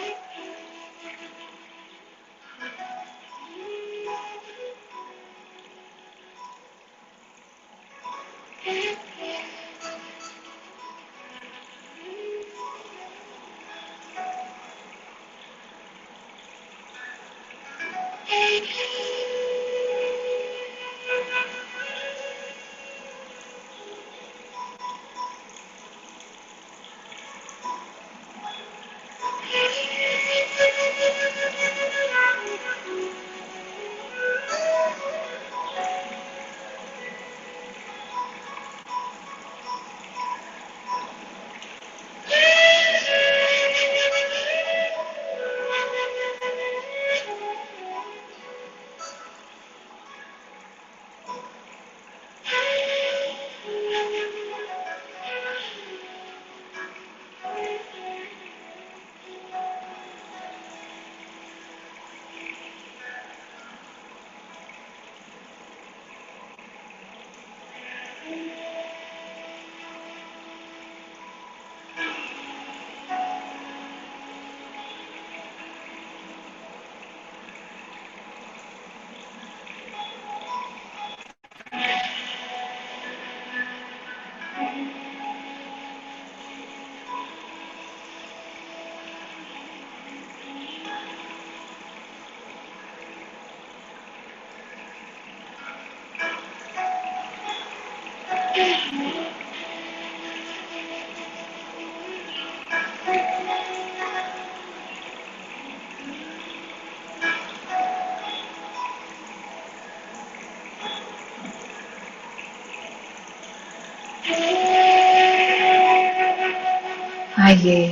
आइए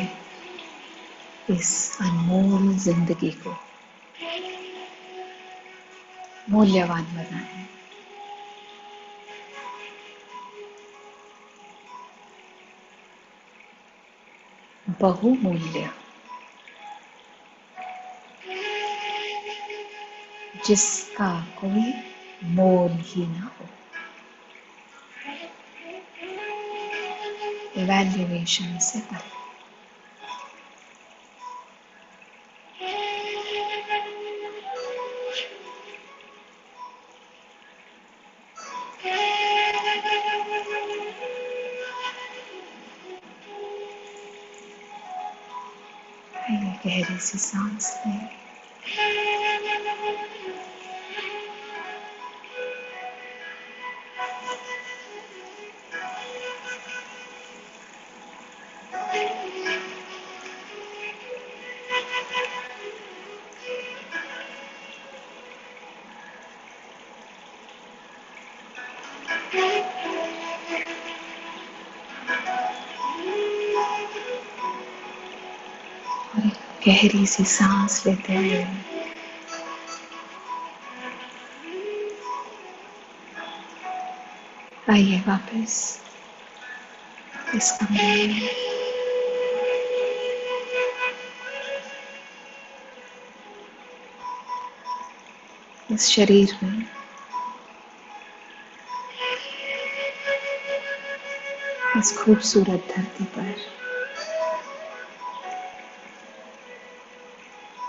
इस अनमोल जिंदगी को मूल्यवान बनाएं। बहुमूल्य, जिसका कोई मोल ही ना हो। वैल्यूएशन से परे। गहरी सी सांस लें। और एक गहरी सी सांस लेते हुए आइए वापस इस कमरे में। इस शरीर में, इस खूबसूरत धरती पर,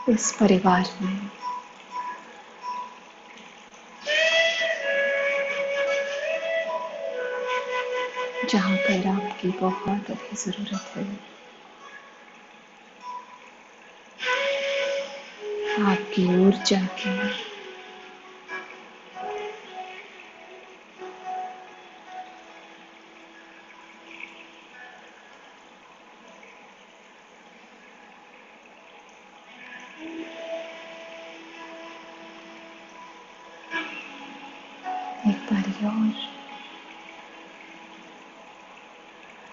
इस परिवार में, जहाँ पर आपकी बहुत अधिक जरूरत है। आपकी ऊर्जा की, एक बारी और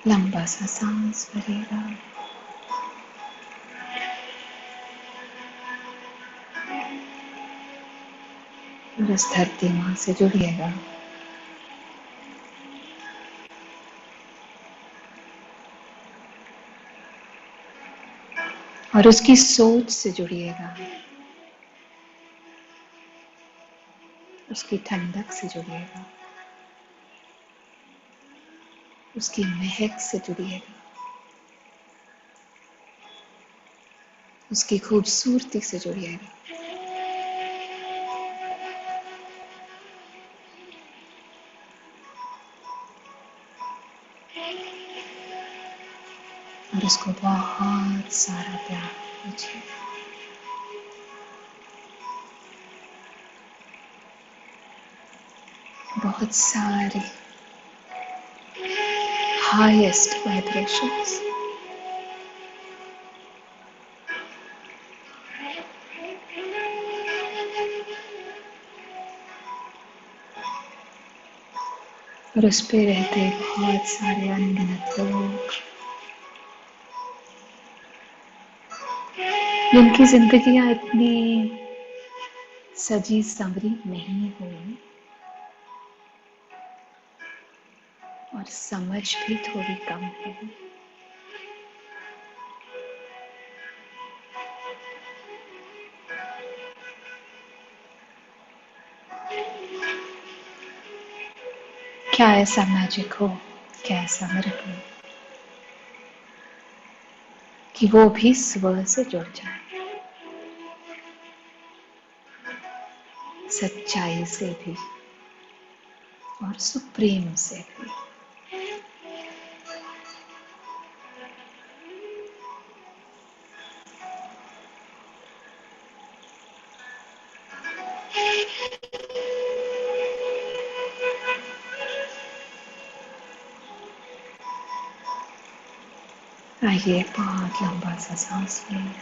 लंबा सा सांस भरिएगा और इस धरती माँ से जुड़िएगा। और उसकी सोच से जुड़िएगा, उसकी ठंडक से जुड़िएगा, उसकी महक से जुड़िएगा, उसकी खूबसूरती से जुड़िएगा। और उसको बहुत सारा प्यार दीजिए। बहुत सारी हाईएस्ट वाइब्रेशंस। और उस पे रहते बहुत सारे अनगिनत लोग जिनकी जिंदगियां इतनी सजी संवरी नहीं हुई और समझ भी थोड़ी कम है। क्या ऐसा मैजिक हो, क्या ऐसा मिरेकल कि वो भी स्व से जुड़ जाए, सच्चाई से भी और सुप्रीम से भी। आइए बहुत लंबा सा सांस लें।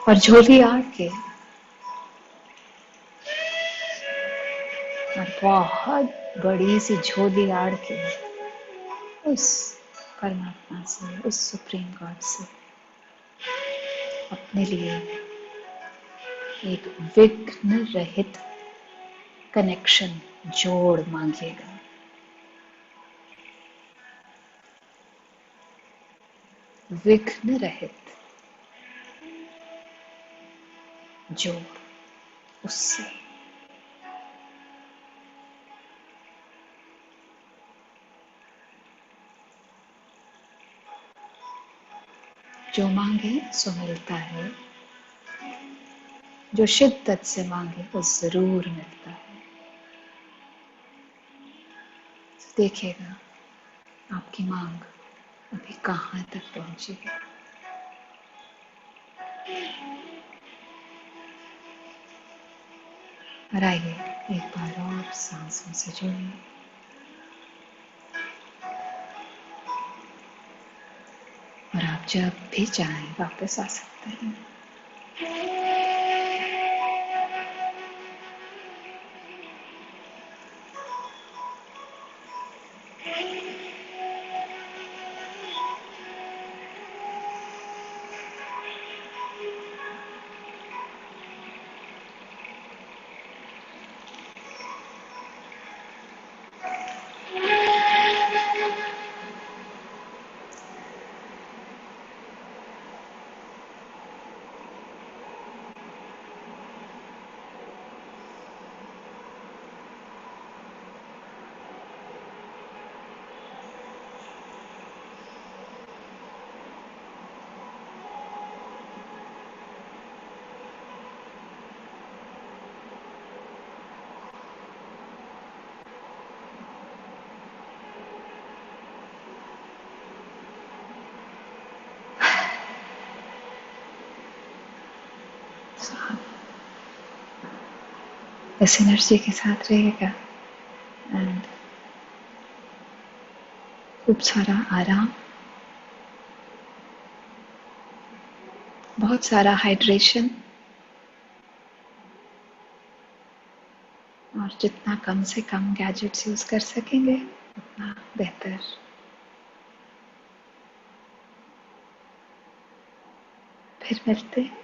और झोली आके बहुत बड़ी सी झोली आड़ के उस परमात्मा से, उस सुप्रीम गॉड से अपने लिए एक विघ्न रहित कनेक्शन, जोड़ मांगिएगा। विघ्न रहित जोड़ उससे। जो मांगे सो मिलता है, जो शिद्दत से मांगे वो जरूर मिलता है। तो देखिएगा आपकी मांग अभी कहाँ तक पहुंची है। और आइए एक बार और सांसों से जुड़िए। और आप जब भी चाहें वापस आ सकते हैं। इस एनर्जी के साथ रहेगा एंड खूब सारा आराम, बहुत सारा हाइड्रेशन, और जितना कम से कम गैजेट्स यूज कर सकेंगे उतना बेहतर। फिर मिलते हैं।